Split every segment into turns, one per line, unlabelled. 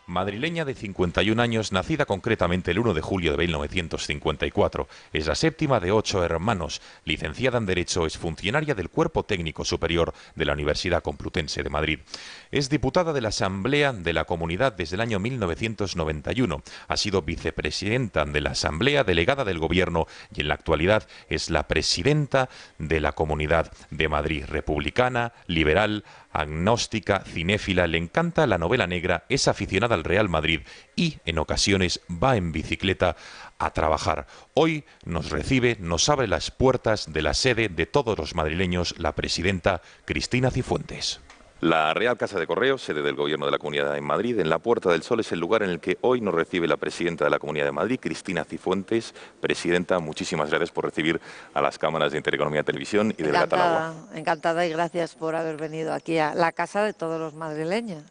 Madrileña de 51 años, nacida concretamente el 1 de julio de 1954, es la séptima de 8 hermanos. Licenciada en Derecho, es funcionaria del Cuerpo Técnico Superior de la Universidad Complutense de Madrid. Es diputada de la Asamblea de la Comunidad desde el año 1991. Ha sido vicepresidenta de la Asamblea, delegada del Gobierno y en la actualidad es la presidenta de la Comunidad de Madrid. Republicana, liberal, agnóstica, cinéfila, le encanta la novela negra, es aficionada al Real Madrid y en ocasiones va en bicicleta a trabajar. Hoy nos recibe, nos abre las puertas de la sede de todos los madrileños, la presidenta Cristina Cifuentes. La Real Casa de Correos, sede del Gobierno de la Comunidad de Madrid, en la Puerta del Sol, es el lugar en el que hoy nos recibe la presidenta de la Comunidad de Madrid, Cristina Cifuentes. Presidenta, muchísimas gracias por recibir a las cámaras de Intereconomía Televisión y del Gatanagua.
Encantada y gracias por haber venido aquí a la casa de todos los madrileños.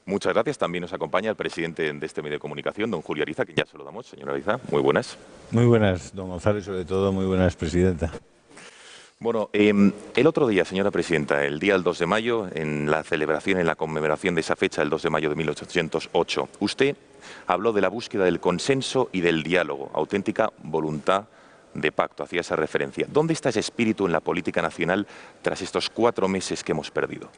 Muchas gracias. También nos acompaña el presidente de este medio de comunicación, don Julio Ariza, que ya saludamos. Señora Ariza, muy buenas.
Muy buenas, don Gonzalo, y sobre todo muy buenas, presidenta.
Bueno, el otro día, señora presidenta, el día del 2 de mayo, en la celebración, en la conmemoración de esa fecha, el 2 de mayo de 1808, usted habló de la búsqueda del consenso y del diálogo, auténtica voluntad de pacto, hacía esa referencia. ¿Dónde está ese espíritu en la política nacional tras estos 4 meses que hemos perdido?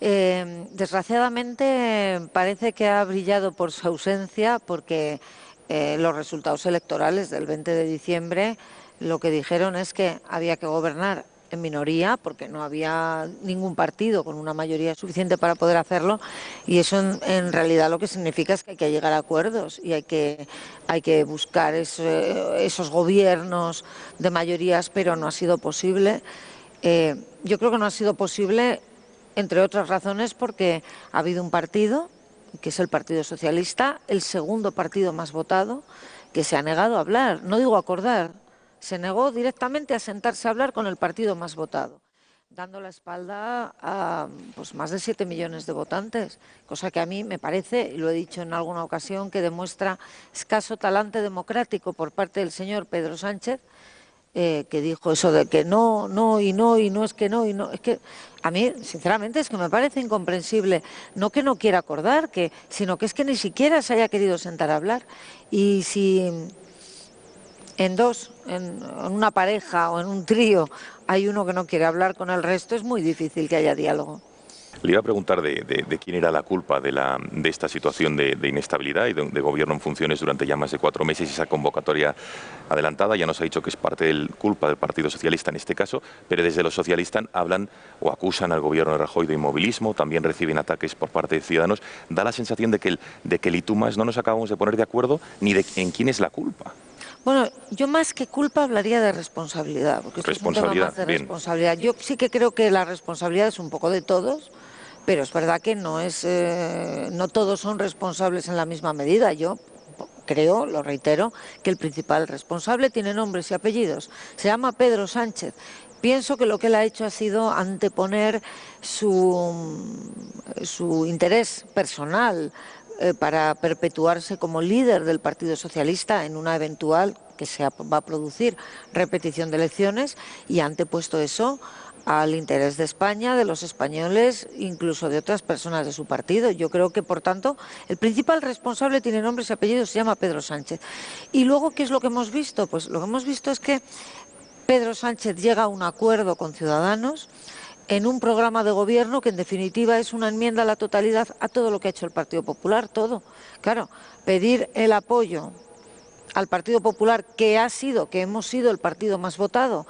Desgraciadamente parece que ha brillado por su ausencia porque los resultados electorales del 20 de diciembre lo que dijeron es que había que gobernar en minoría porque no había ningún partido con una mayoría suficiente para poder hacerlo y eso en realidad lo que significa es que hay que llegar a acuerdos y hay que buscar esos gobiernos de mayorías, pero no ha sido posible. Yo creo que no ha sido posible, entre otras razones, porque ha habido un partido, que es el Partido Socialista, el segundo partido más votado, que se ha negado a hablar, no digo acordar, se negó directamente a sentarse a hablar con el partido más votado, dando la espalda a pues, más de 7 millones de votantes, cosa que a mí me parece, y lo he dicho en alguna ocasión, que demuestra escaso talante democrático por parte del señor Pedro Sánchez, que dijo eso de que no, no y no, y no es que no, y no. Es que a mí, sinceramente, es que me parece incomprensible, no que no quiera acordar, sino que es que ni siquiera se haya querido sentar a hablar. Y si en una pareja o en un trío hay uno que no quiere hablar con el resto, es muy difícil que haya diálogo.
Le iba a preguntar de quién era la culpa de esta situación de inestabilidad y de gobierno en funciones durante ya más de 4 meses y esa convocatoria adelantada. Ya nos ha dicho que es parte del culpa del Partido Socialista en este caso, pero desde los socialistas hablan o acusan al gobierno de Rajoy de inmovilismo, también reciben ataques por parte de Ciudadanos. Da la sensación de que el y tú más no nos acabamos de poner de acuerdo ni en quién es la culpa.
Bueno, yo más que culpa hablaría de responsabilidad, porque esto es un tema más de responsabilidad. Yo sí que creo que la responsabilidad es un poco de todos, pero es verdad que no todos son responsables en la misma medida. Yo creo, lo reitero, que el principal responsable tiene nombres y apellidos. Se llama Pedro Sánchez. Pienso que lo que él ha hecho ha sido anteponer su interés personal para perpetuarse como líder del Partido Socialista en una eventual, que va a producir, repetición de elecciones, y ha antepuesto eso al interés de España, de los españoles, incluso de otras personas de su partido. Yo creo que, por tanto, el principal responsable tiene nombres y apellidos, se llama Pedro Sánchez. Y luego, ¿qué es lo que hemos visto? Pues lo que hemos visto es que Pedro Sánchez llega a un acuerdo con Ciudadanos en un programa de gobierno que en definitiva es una enmienda a la totalidad a todo lo que ha hecho el Partido Popular, todo. Claro, pedir el apoyo al Partido Popular, que hemos sido el partido más votado,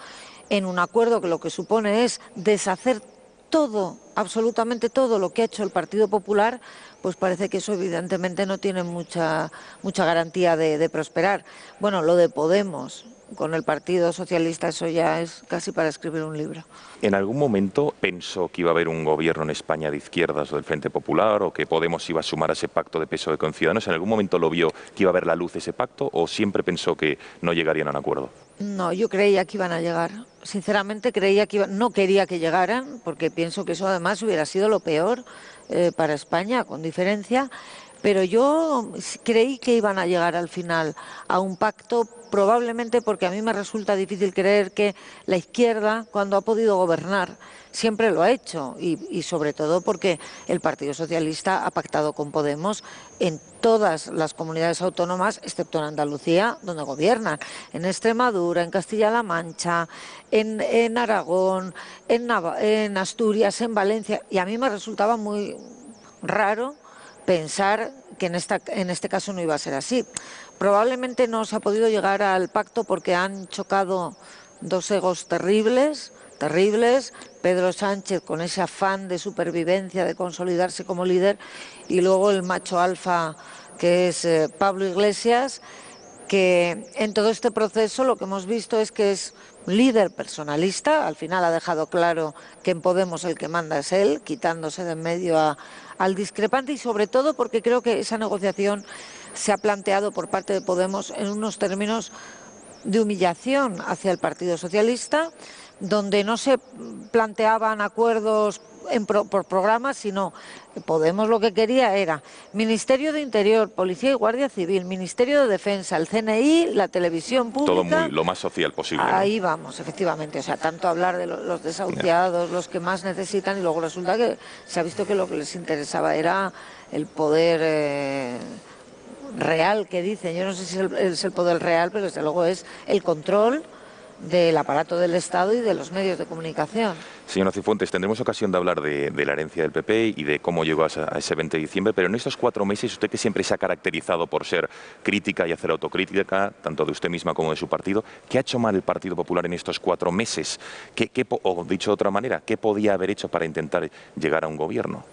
en un acuerdo que lo que supone es deshacer todo, absolutamente todo lo que ha hecho el Partido Popular, pues parece que eso evidentemente no tiene mucha garantía de prosperar. Bueno, lo de Podemos con el Partido Socialista, eso ya es casi para escribir un libro.
¿En algún momento pensó que iba a haber un gobierno en España de izquierdas o del Frente Popular o que Podemos iba a sumar a ese pacto de PSOE con Ciudadanos? ¿En algún momento lo vio que iba a ver la luz ese pacto o siempre pensó que no llegarían a un acuerdo?
No, yo creía que iban a llegar. Sinceramente no quería que llegaran, porque pienso que eso además hubiera sido lo peor para España, con diferencia, pero yo creí que iban a llegar al final a un pacto, probablemente porque a mí me resulta difícil creer que la izquierda, cuando ha podido gobernar, siempre lo ha hecho, y sobre todo porque el Partido Socialista ha pactado con Podemos en todas las comunidades autónomas, excepto en Andalucía, donde gobiernan, en Extremadura, en Castilla-La Mancha, en Aragón, en Asturias, en Valencia, y a mí me resultaba muy raro pensar que en este caso no iba a ser así. Probablemente no se ha podido llegar al pacto porque han chocado dos egos terribles, Pedro Sánchez con ese afán de supervivencia, de consolidarse como líder, y luego el macho alfa que es Pablo Iglesias, que en todo este proceso lo que hemos visto es que es un líder personalista. Al final ha dejado claro que en Podemos el que manda es él, quitándose de en medio al discrepante, y sobre todo porque creo que esa negociación se ha planteado por parte de Podemos en unos términos de humillación hacia el Partido Socialista, donde no se planteaban acuerdos por programas, sino Podemos lo que quería era Ministerio de Interior, Policía y Guardia Civil, Ministerio de Defensa, el CNI, la televisión pública.
Todo lo más social posible, ¿no?
Ahí vamos, efectivamente. O sea, tanto hablar de los desahuciados, los que más necesitan, y luego resulta que se ha visto que lo que les interesaba era el poder real, que dicen. Yo no sé si es el poder real, pero desde luego es el control del aparato del Estado y de los medios de comunicación.
Señor Cifuentes, tendremos ocasión de hablar de la herencia del PP y de cómo llegó a ese 20 de diciembre, pero en estos 4 meses, usted que siempre se ha caracterizado por ser crítica y hacer autocrítica, tanto de usted misma como de su partido, ¿qué ha hecho mal el Partido Popular en estos 4 meses? O dicho de otra manera, ¿qué podía haber hecho para intentar llegar a un gobierno?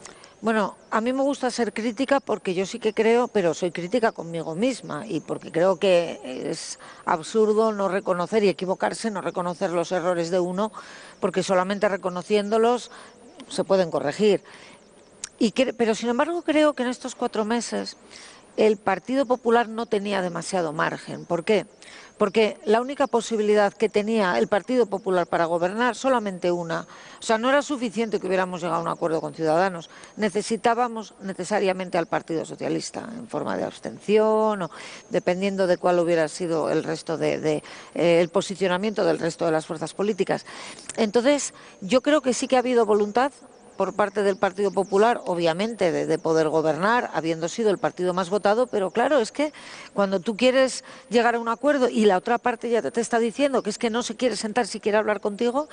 Bueno, a mí me gusta ser crítica porque yo sí que creo, pero soy crítica conmigo misma, y porque creo que es absurdo no reconocer y equivocarse, no reconocer los errores de uno, porque solamente reconociéndolos se pueden corregir. Pero sin embargo creo que en estos 4 meses el Partido Popular no tenía demasiado margen. ¿Por qué? Porque la única posibilidad que tenía el Partido Popular para gobernar, solamente una. O sea, no era suficiente que hubiéramos llegado a un acuerdo con Ciudadanos. Necesitábamos necesariamente al Partido Socialista, en forma de abstención, o dependiendo de cuál hubiera sido el resto el posicionamiento del resto de las fuerzas políticas. Entonces, yo creo que sí que ha habido voluntad por parte del Partido Popular, obviamente, de poder gobernar, habiendo sido el partido más votado, pero claro, es que cuando tú quieres llegar a un acuerdo y la otra parte ya te está diciendo que es que no se quiere sentar si quiere hablar contigo,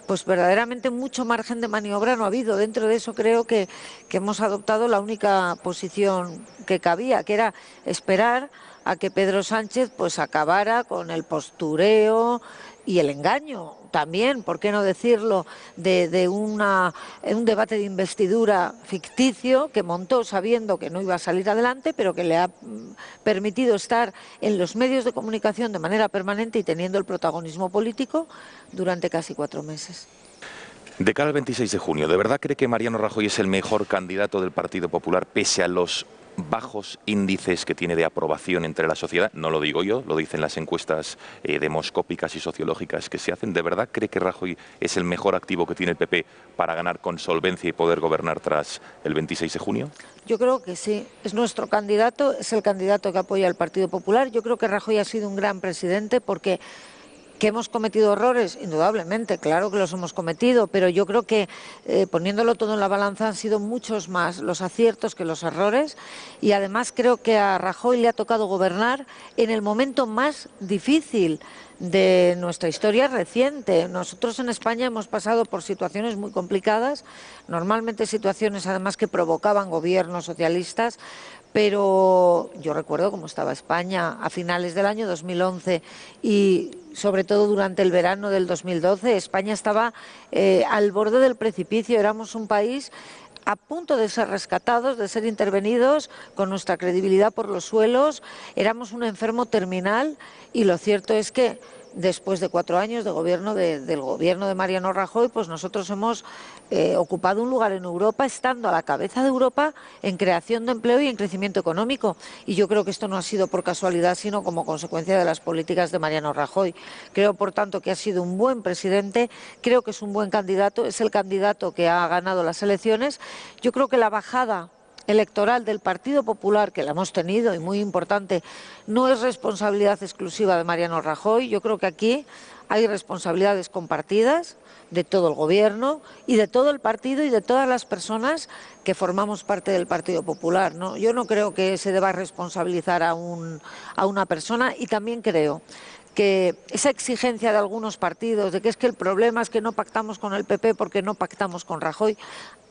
pues verdaderamente mucho margen de maniobra no ha habido. Dentro de eso creo que hemos adoptado la única posición que cabía, que era esperar a que Pedro Sánchez pues acabara con el postureo y el engaño también, ¿por qué no decirlo?, de un debate de investidura ficticio que montó sabiendo que no iba a salir adelante, pero que le ha permitido estar en los medios de comunicación de manera permanente y teniendo el protagonismo político durante casi 4 meses.
De cara al 26 de junio, ¿de verdad cree que Mariano Rajoy es el mejor candidato del Partido Popular pese a los bajos índices que tiene de aprobación entre la sociedad? No lo digo yo, lo dicen las encuestas demoscópicas y sociológicas que se hacen. ¿De verdad cree que Rajoy es el mejor activo que tiene el PP para ganar con solvencia y poder gobernar tras el 26 de junio?
Yo creo que sí, es nuestro candidato, es el candidato que apoya al Partido Popular. Yo creo que Rajoy ha sido un gran presidente porque ¿que hemos cometido errores? Indudablemente, claro que los hemos cometido, pero yo creo que poniéndolo todo en la balanza han sido muchos más los aciertos que los errores, y además creo que a Rajoy le ha tocado gobernar en el momento más difícil de nuestra historia reciente. Nosotros en España hemos pasado por situaciones muy complicadas, normalmente situaciones además que provocaban gobiernos socialistas, pero yo recuerdo cómo estaba España a finales del año 2011 y sobre todo durante el verano del 2012. España estaba al borde del precipicio, éramos un país a punto de ser rescatados, de ser intervenidos, con nuestra credibilidad por los suelos, éramos un enfermo terminal, y lo cierto es que después de 4 años de gobierno del gobierno de Mariano Rajoy, pues nosotros hemos ocupado un lugar en Europa, estando a la cabeza de Europa en creación de empleo y en crecimiento económico. Y yo creo que esto no ha sido por casualidad, sino como consecuencia de las políticas de Mariano Rajoy. Creo, por tanto, que ha sido un buen presidente, creo que es un buen candidato, es el candidato que ha ganado las elecciones. Yo creo que la bajada electoral del Partido Popular, que la hemos tenido y muy importante, no es responsabilidad exclusiva de Mariano Rajoy. Yo creo que aquí hay responsabilidades compartidas de todo el Gobierno y de todo el partido y de todas las personas que formamos parte del Partido Popular, ¿no? Yo no creo que se deba responsabilizar a una persona, y también creo que esa exigencia de algunos partidos de que es que el problema es que no pactamos con el PP porque no pactamos con Rajoy,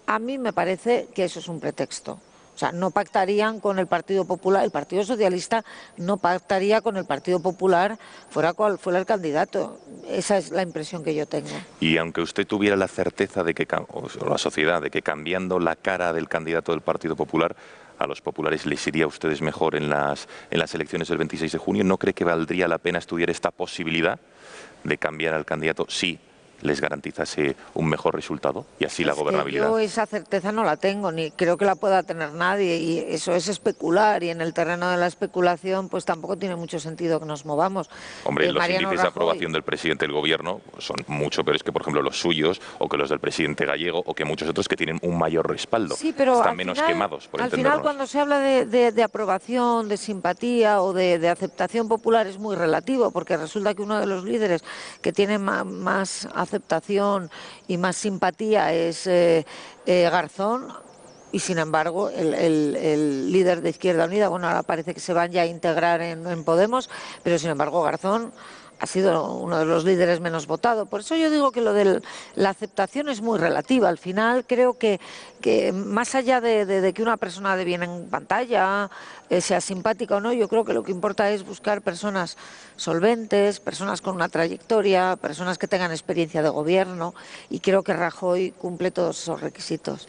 a mí me parece que eso es un pretexto. O sea, no pactarían con el Partido Popular, el Partido Socialista no pactaría con el Partido Popular, fuera cual fuera el candidato. Esa es la impresión que yo tengo.
Y aunque usted tuviera la certeza de que, o la sociedad, de que cambiando la cara del candidato del Partido Popular, a los populares les iría a ustedes mejor en las elecciones del 26 de junio, ¿no cree que valdría la pena estudiar esta posibilidad de cambiar al candidato si les garantizase un mejor resultado y así la gobernabilidad?
Yo esa certeza no la tengo, ni creo que la pueda tener nadie, y eso es especular, y en el terreno de la especulación pues tampoco tiene mucho sentido que nos movamos.
Hombre, los índices de aprobación del presidente del Gobierno son mucho peores que, por ejemplo, los suyos, o que los del presidente gallego, o que muchos otros que tienen un mayor respaldo.
Sí, pero
están menos quemados, por entendernos.
Al final, cuando se habla de aprobación, de simpatía o de aceptación popular, es muy relativo, porque resulta que uno de los líderes que tiene más aceptación y más simpatía es Garzón, y sin embargo el líder de Izquierda Unida, bueno, ahora parece que se van ya a integrar en Podemos, pero sin embargo Garzón ha sido uno de los líderes menos votados. Por eso yo digo que lo de la aceptación es muy relativa. Al final creo que más allá de que una persona de bien en pantalla sea simpática o no, yo creo que lo que importa es buscar personas solventes, personas con una trayectoria, personas que tengan experiencia de gobierno, y creo que Rajoy cumple todos esos requisitos.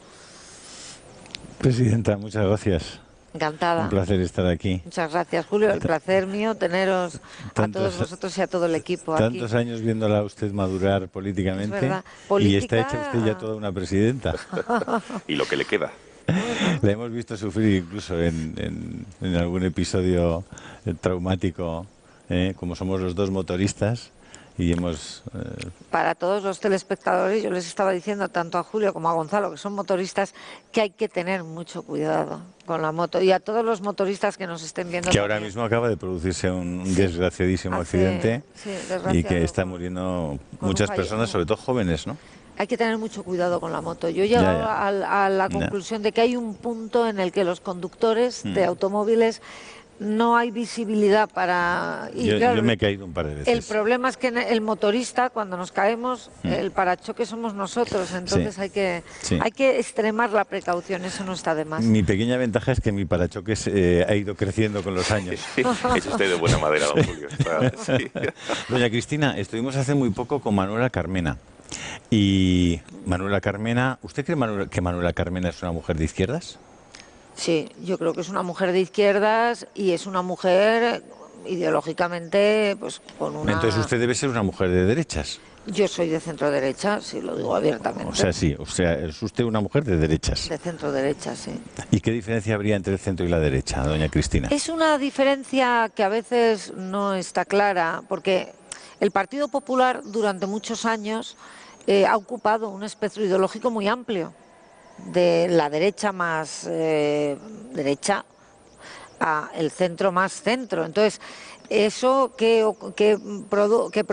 Presidenta, muchas gracias.
Encantada.
Un placer estar aquí.
Muchas gracias, Julio. El placer mío teneros a todos vosotros y a todo el equipo aquí.
Tantos años viéndola a usted madurar políticamente, y está hecha usted ya toda una presidenta.
Y lo que le queda.
La hemos visto sufrir incluso en algún episodio traumático, como somos los dos motoristas. Y hemos...
Para todos los telespectadores, yo les estaba diciendo tanto a Julio como a Gonzalo, que son motoristas, que hay que tener mucho cuidado con la moto. Y a todos los motoristas que nos estén viendo...
Que ahora mismo acaba de producirse un desgraciadísimo accidente, y que están muriendo muchas personas, sobre todo jóvenes, ¿no?
Hay que tener mucho cuidado con la moto. Yo he llegado a la conclusión de que hay un punto en el que los conductores de automóviles no hay visibilidad para...
Yo me he caído un par de veces.
El problema es que el motorista, cuando nos caemos, el parachoque somos nosotros, entonces hay que extremar la precaución, eso no está de más.
Mi pequeña ventaja es que mi parachoques ha ido creciendo con los años.
Es usted de buena madera, don Julio.
Doña Cristina, estuvimos hace muy poco con Manuela Carmena. Y Manuela Carmena, ¿usted cree que Manuela Carmena es una mujer de izquierdas?
Sí, yo creo que es una mujer de izquierdas y es una mujer ideológicamente pues con una...
Entonces usted debe ser una mujer de derechas.
Yo soy de centro derecha, sí, lo digo abiertamente.
O sea, es usted una mujer de derechas.
De centro derecha, sí.
¿Y qué diferencia habría entre el centro y la derecha, doña Cristina?
Es una diferencia que a veces no está clara, porque el Partido Popular durante muchos años ha ocupado un espectro ideológico muy amplio, de la derecha más derecha a el centro más centro. Entonces, eso que provoca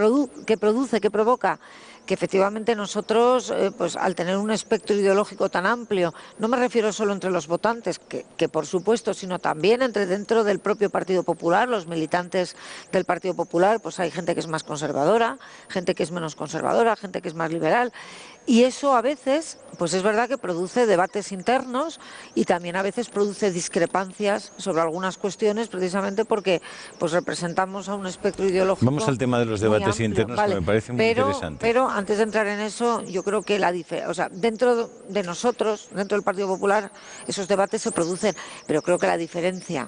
que efectivamente nosotros, pues al tener un espectro ideológico tan amplio, no me refiero solo entre los votantes, que por supuesto, sino también dentro del propio Partido Popular, los militantes del Partido Popular, pues hay gente que es más conservadora, gente que es menos conservadora, gente que es más liberal, y eso a veces, pues es verdad que produce debates internos y también a veces produce discrepancias sobre algunas cuestiones, precisamente porque pues representamos a un espectro ideológico.
Vamos al tema de los debates internos, que me parece muy interesante.
Pero antes de entrar en eso, yo creo que dentro de nosotros, dentro del Partido Popular, esos debates se producen, pero creo que la diferencia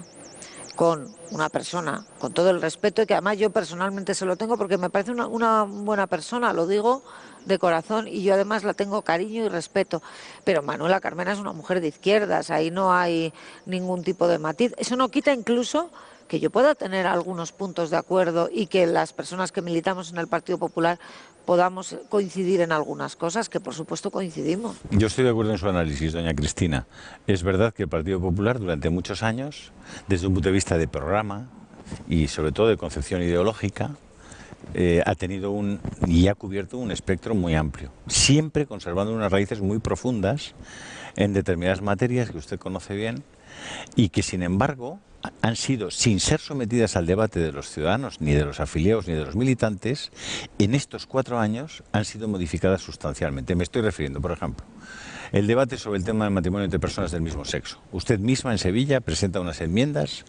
con una persona, con todo el respeto, y que además yo personalmente se lo tengo porque me parece una buena persona, lo digo de corazón, y yo además la tengo cariño y respeto, pero Manuela Carmena es una mujer de izquierdas, ahí no hay ningún tipo de matiz. Eso no quita incluso que yo pueda tener algunos puntos de acuerdo y que las personas que militamos en el Partido Popular podamos coincidir en algunas cosas, que por supuesto coincidimos.
Yo estoy de acuerdo en su análisis, doña Cristina. Es verdad que el Partido Popular durante muchos años, desde un punto de vista de programa y sobre todo de concepción ideológica, ha tenido y ha cubierto un espectro muy amplio, siempre conservando unas raíces muy profundas en determinadas materias que usted conoce bien y que sin embargo han sido, sin ser sometidas al debate de los ciudadanos, ni de los afiliados, ni de los militantes, en estos 4 años han sido modificadas sustancialmente. Me estoy refiriendo, por ejemplo, el debate sobre el tema del matrimonio entre personas del mismo sexo. Usted misma en Sevilla presenta unas enmiendas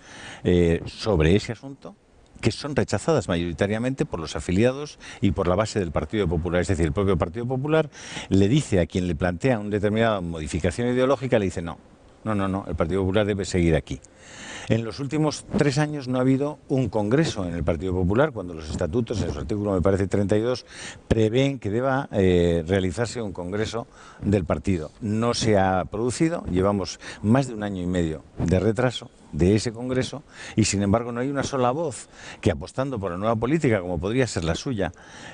sobre ese asunto que son rechazadas mayoritariamente por los afiliados y por la base del Partido Popular. Es decir, el propio Partido Popular le dice a quien le plantea una determinada modificación ideológica, le dice no, el Partido Popular debe seguir aquí. En los últimos 3 años no ha habido un congreso en el Partido Popular, cuando los estatutos, en su artículo me parece 32, prevén que deba realizarse un congreso del partido. No se ha producido, llevamos más de 1 año y medio de retraso de ese congreso y sin embargo no hay una sola voz que, apostando por la nueva política, como podría ser la suya,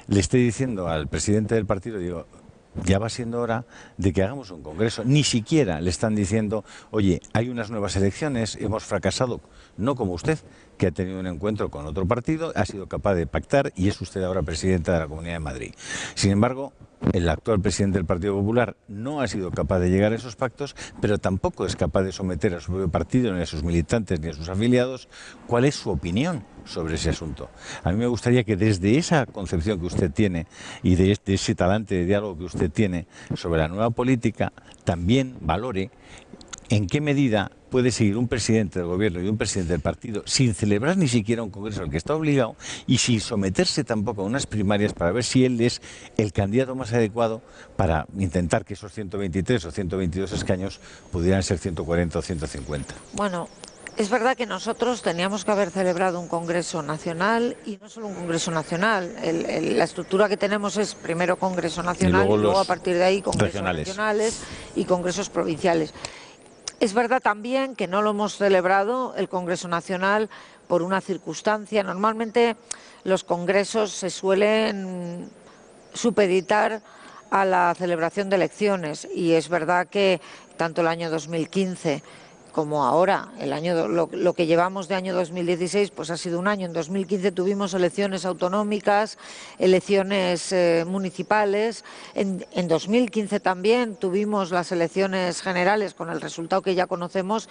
le esté diciendo al presidente del partido, digo, ya va siendo hora de que hagamos un congreso. Ni siquiera le están diciendo, oye, hay unas nuevas elecciones, hemos fracasado, no como usted, que ha tenido un encuentro con otro partido, ha sido capaz de pactar y es usted ahora presidenta de la Comunidad de Madrid. Sin embargo, el actual presidente del Partido Popular no ha sido capaz de llegar a esos pactos, pero tampoco es capaz de someter a su propio partido, ni a sus militantes, ni a sus afiliados, cuál es su opinión sobre ese asunto. A mí me gustaría que desde esa concepción que usted tiene y de ese talante de diálogo que usted tiene sobre la nueva política, también valore en qué medida puede seguir un presidente del gobierno y un presidente del partido sin celebrar ni siquiera un congreso al que está obligado y sin someterse tampoco a unas primarias para ver si él es el candidato más adecuado para intentar que esos 123 o 122 escaños pudieran ser 140 o 150.
Bueno, es verdad que nosotros teníamos que haber celebrado un congreso nacional y no solo un congreso nacional. La estructura que tenemos es primero congreso nacional y luego a partir de ahí congresos regionales y congresos provinciales. Es verdad también que no lo hemos celebrado el Congreso Nacional por una circunstancia. Normalmente los congresos se suelen supeditar a la celebración de elecciones y es verdad que tanto el año 2015 como ahora, lo que llevamos de año 2016, pues ha sido un año. En 2015 tuvimos elecciones autonómicas, elecciones municipales. En 2015 también tuvimos las elecciones generales con el resultado que ya conocemos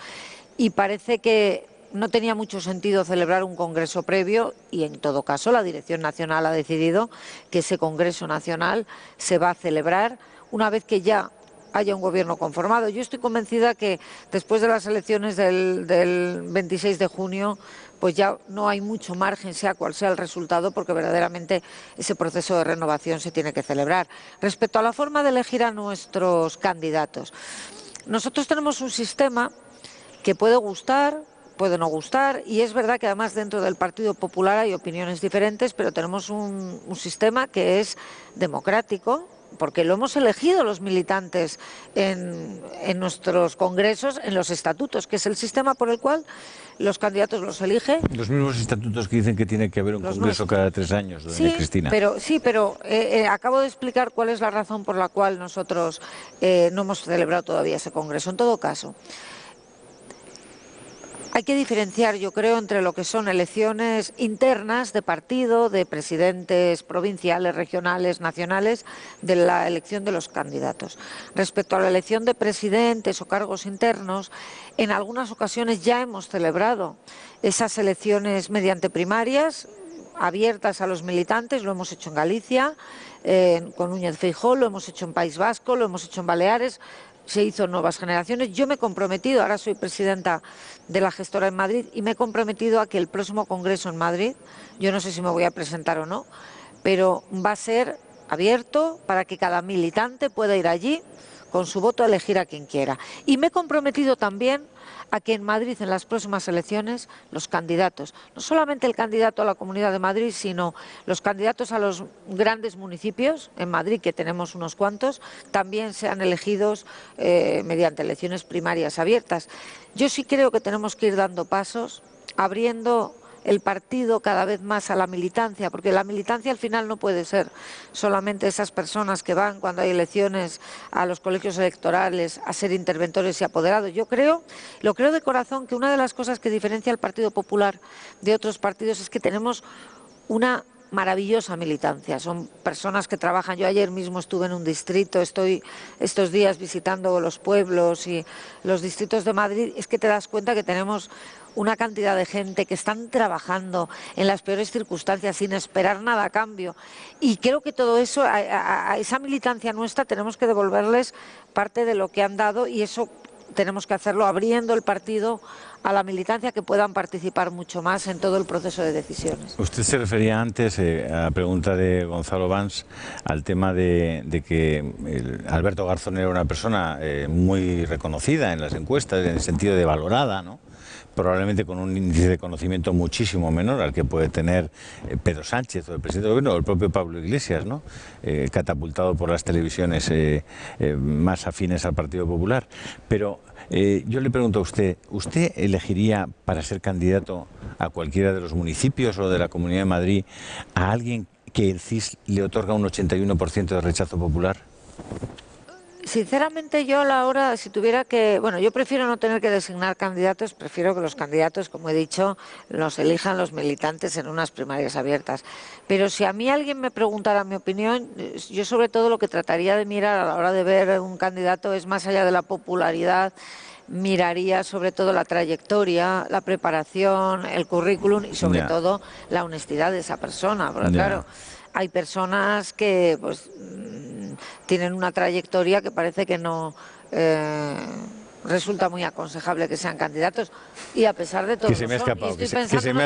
y parece que no tenía mucho sentido celebrar un congreso previo y en todo caso la Dirección Nacional ha decidido que ese congreso nacional se va a celebrar una vez que ya haya un gobierno conformado. Yo estoy convencida que después de las elecciones del 26 de junio, pues ya no hay mucho margen, sea cual sea el resultado, porque verdaderamente ese proceso de renovación se tiene que celebrar. Respecto a la forma de elegir a nuestros candidatos, nosotros tenemos un sistema que puede gustar, puede no gustar, y es verdad que además dentro del Partido Popular hay opiniones diferentes, pero tenemos un sistema que es democrático, porque lo hemos elegido los militantes en nuestros congresos, en los estatutos, que es el sistema por el cual los candidatos los elige.
Los mismos estatutos que dicen que tiene que haber un congreso cada 3 años, doña Cristina.
Pero acabo de explicar cuál es la razón por la cual nosotros no hemos celebrado todavía ese congreso. En todo caso, hay que diferenciar, yo creo, entre lo que son elecciones internas de partido, de presidentes provinciales, regionales, nacionales, de la elección de los candidatos. Respecto a la elección de presidentes o cargos internos, en algunas ocasiones ya hemos celebrado esas elecciones mediante primarias abiertas a los militantes, lo hemos hecho en Galicia, con Núñez Feijóo, lo hemos hecho en País Vasco, lo hemos hecho en Baleares. Se hizo en Nuevas Generaciones. Yo me he comprometido, ahora soy presidenta de la gestora en Madrid, y me he comprometido a que el próximo congreso en Madrid, yo no sé si me voy a presentar o no, pero va a ser abierto para que cada militante pueda ir allí con su voto a elegir a quien quiera. Y me he comprometido también a que en Madrid, en las próximas elecciones, los candidatos, no solamente el candidato a la Comunidad de Madrid, sino los candidatos a los grandes municipios, en Madrid, que tenemos unos cuantos, también sean elegidos mediante elecciones primarias abiertas. Yo sí creo que tenemos que ir dando pasos, abriendo el partido cada vez más a la militancia, porque la militancia al final no puede ser solamente esas personas que van cuando hay elecciones a los colegios electorales a ser interventores y apoderados. Yo lo creo de corazón, que una de las cosas que diferencia al Partido Popular de otros partidos es que tenemos una maravillosa militancia. Son personas que trabajan. Yo ayer mismo estuve en un distrito, estoy estos días visitando los pueblos y los distritos de Madrid. Es que te das cuenta que tenemos una cantidad de gente que están trabajando en las peores circunstancias sin esperar nada a cambio. Y creo que todo eso, a esa militancia nuestra, tenemos que devolverles parte de lo que han dado, y eso tenemos que hacerlo abriendo el partido a la militancia, que puedan participar mucho más en todo el proceso de decisiones.
Usted se refería antes, a la pregunta de Gonzalo Vans, al tema de que Alberto Garzón era una persona muy reconocida en las encuestas, en el sentido de valorada, ¿no? Probablemente con un índice de conocimiento muchísimo menor al que puede tener Pedro Sánchez o el presidente del gobierno o el propio Pablo Iglesias, ¿no? Catapultado por las televisiones más afines al Partido Popular. Pero yo le pregunto a usted, ¿usted elegiría para ser candidato a cualquiera de los municipios o de la Comunidad de Madrid a alguien que el CIS le otorga un 81% de rechazo popular?
Sinceramente, yo a la hora, si tuviera que... Bueno, yo prefiero no tener que designar candidatos, prefiero que los candidatos, como he dicho, los elijan los militantes en unas primarias abiertas. Pero si a mí alguien me preguntara mi opinión, yo sobre todo lo que trataría de mirar a la hora de ver un candidato es, más allá de la popularidad, miraría sobre todo la trayectoria, la preparación, el currículum y sobre todo la honestidad de esa persona. Porque claro, hay personas que pues tienen una trayectoria que parece que no resulta muy aconsejable que sean candidatos, y a pesar de todo
que se me ha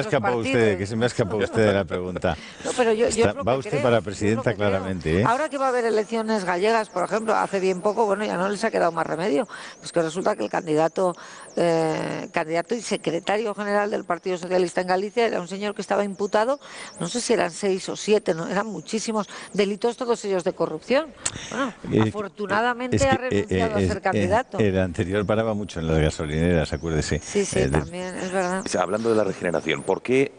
escapado usted de la pregunta.
No, pero yo
va usted para presidenta claramente, ¿eh?
Ahora que va a haber elecciones gallegas, por ejemplo, hace bien poco, bueno, ya no les ha quedado más remedio, pues que resulta que el candidato y secretario general del Partido Socialista en Galicia era un señor que estaba imputado, no sé si eran 6 o 7, ¿no? Eran muchísimos delitos, todos ellos de corrupción. Bueno, afortunadamente ha renunciado a ser candidato.
El anterior paraba mucho en las gasolineras, acuérdese.
Sí, también, es verdad.
Hablando de la regeneración, ¿por qué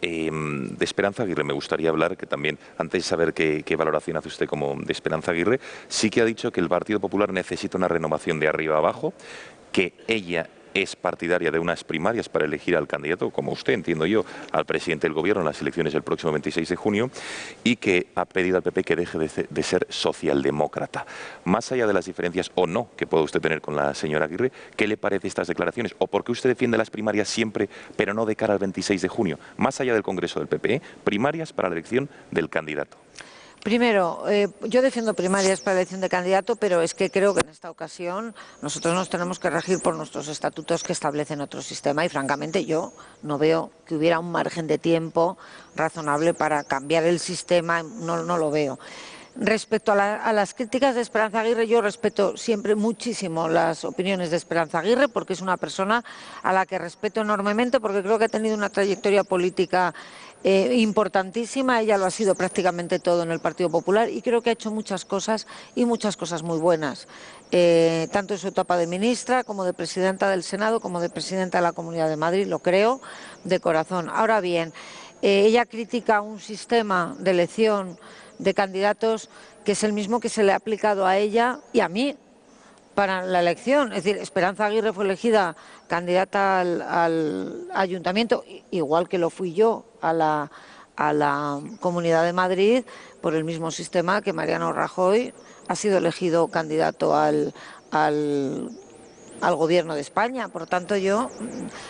de Esperanza Aguirre me gustaría hablar? Que también, antes de saber qué valoración hace usted como de Esperanza Aguirre, sí que ha dicho que el Partido Popular necesita una renovación de arriba a abajo, que ella es partidaria de unas primarias para elegir al candidato, como usted, entiendo yo, al presidente del gobierno en las elecciones del próximo 26 de junio, y que ha pedido al PP que deje de ser socialdemócrata. Más allá de las diferencias o no que pueda usted tener con la señora Aguirre, ¿qué le parece estas declaraciones? ¿O por qué usted defiende las primarias siempre, pero no de cara al 26 de junio? Más allá del Congreso del PP, primarias para la elección del candidato.
Primero, yo defiendo primarias para la elección de candidato, pero es que creo que en esta ocasión nosotros nos tenemos que regir por nuestros estatutos que establecen otro sistema, y francamente yo no veo que hubiera un margen de tiempo razonable para cambiar el sistema, no lo veo. Respecto a las críticas de Esperanza Aguirre, yo respeto siempre muchísimo las opiniones de Esperanza Aguirre, porque es una persona a la que respeto enormemente, porque creo que ha tenido una trayectoria política importantísima. Ella lo ha sido prácticamente todo en el Partido Popular, y creo que ha hecho muchas cosas, y muchas cosas muy buenas, tanto en su etapa de ministra, como de presidenta del Senado, como de presidenta de la Comunidad de Madrid, lo creo de corazón. Ahora bien, ella critica un sistema de elección de candidatos que es el mismo que se le ha aplicado a ella y a mí para la elección. Es decir, Esperanza Aguirre fue elegida candidata al ayuntamiento, igual que lo fui yo a la Comunidad de Madrid, por el mismo sistema que Mariano Rajoy ha sido elegido candidato al gobierno de España. Por tanto, yo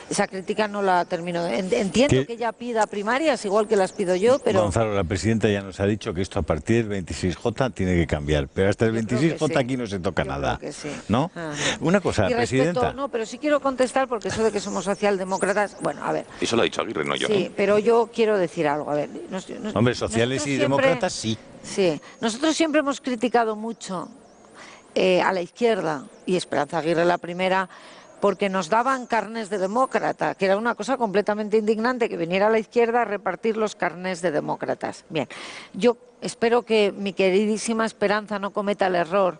esa crítica no la termino. Entiendo que ella pida primarias, igual que las pido yo, pero...
Gonzalo, la presidenta ya nos ha dicho que esto a partir del 26J tiene que cambiar, pero hasta el 26J aquí no se toca nada,
creo que sí.
¿no? Una cosa, presidenta...
No, pero sí quiero contestar, porque eso de que somos socialdemócratas, bueno, a ver...
Eso lo ha dicho Aguirre, no yo.
Sí, pero yo quiero decir algo, a ver...
Hombre, sociales y demócratas sí.
Sí, nosotros siempre hemos criticado mucho a la izquierda, y Esperanza Aguirre la primera, porque nos daban carnés de demócrata, que era una cosa completamente indignante que viniera a la izquierda a repartir los carnés de demócratas. Bien, yo espero que mi queridísima Esperanza no cometa el error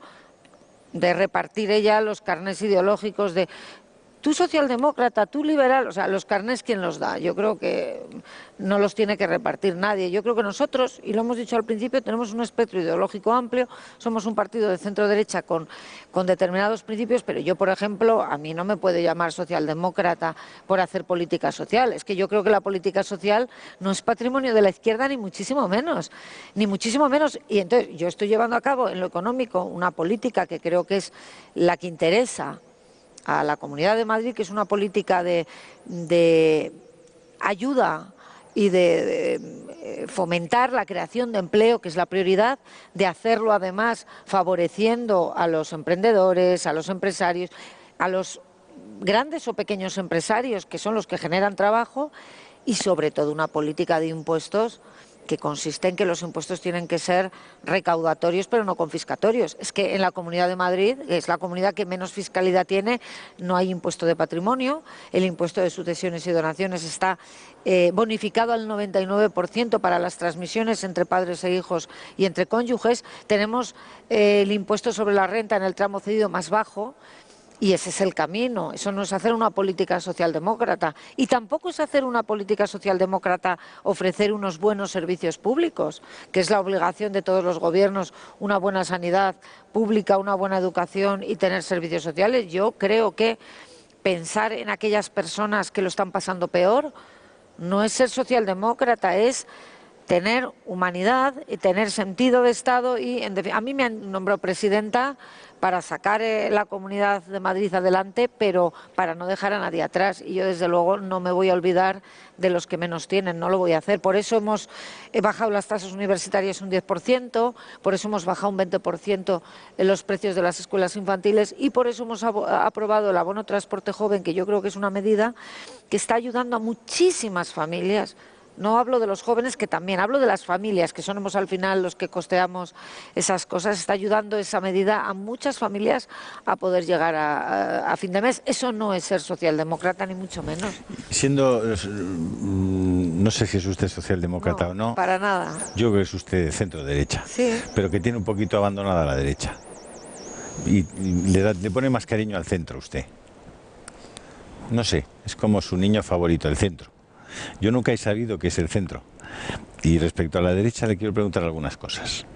de repartir ella los carnés ideológicos de... tú socialdemócrata, tú liberal, o sea, los carnés, ¿quién los da? Yo creo que no los tiene que repartir nadie. Yo creo que nosotros, y lo hemos dicho al principio, tenemos un espectro ideológico amplio, somos un partido de centro-derecha con determinados principios, pero yo, por ejemplo, a mí no me puede llamar socialdemócrata por hacer política social. Es que yo creo que la política social no es patrimonio de la izquierda, ni muchísimo menos, ni muchísimo menos. Y entonces yo estoy llevando a cabo en lo económico una política que creo que es la que interesa a la Comunidad de Madrid, que es una política de ayuda y de fomentar la creación de empleo, que es la prioridad, de hacerlo además favoreciendo a los emprendedores, a los empresarios, a los grandes o pequeños empresarios, que son los que generan trabajo, y sobre todo una política de impuestos que consiste en que los impuestos tienen que ser recaudatorios pero no confiscatorios. Es que en la Comunidad de Madrid, que es la comunidad que menos fiscalidad tiene, no hay impuesto de patrimonio, el impuesto de sucesiones y donaciones está bonificado al 99% para las transmisiones entre padres e hijos y entre cónyuges, tenemos el impuesto sobre la renta en el tramo cedido más bajo. Y ese es el camino, eso no es hacer una política socialdemócrata. Y tampoco es hacer una política socialdemócrata ofrecer unos buenos servicios públicos, que es la obligación de todos los gobiernos, una buena sanidad pública, una buena educación y tener servicios sociales. Yo creo que pensar en aquellas personas que lo están pasando peor no es ser socialdemócrata, es tener humanidad y tener sentido de Estado. Y a mí me han nombrado presidenta para sacar la Comunidad de Madrid adelante, pero para no dejar a nadie atrás. Y yo, desde luego, no me voy a olvidar de los que menos tienen, no lo voy a hacer. Por eso hemos bajado las tasas universitarias un 10%, por eso hemos bajado un 20% en los precios de las escuelas infantiles y por eso hemos aprobado el abono transporte joven, que yo creo que es una medida que está ayudando a muchísimas familias. No hablo de los jóvenes, que también, hablo de las familias, que somos al final los que costeamos esas cosas. Está ayudando esa medida a muchas familias a poder llegar a fin de mes. Eso no es ser socialdemócrata, ni mucho menos.
Siendo, no sé si es usted socialdemócrata o no.
Para nada.
Yo creo que es usted de centro-derecha,
sí,
pero que tiene un poquito abandonada la derecha. Y le pone más cariño al centro usted. No sé, es como su niño favorito, el centro. Yo nunca he sabido qué es el centro. Y respecto a la derecha le quiero preguntar algunas cosas.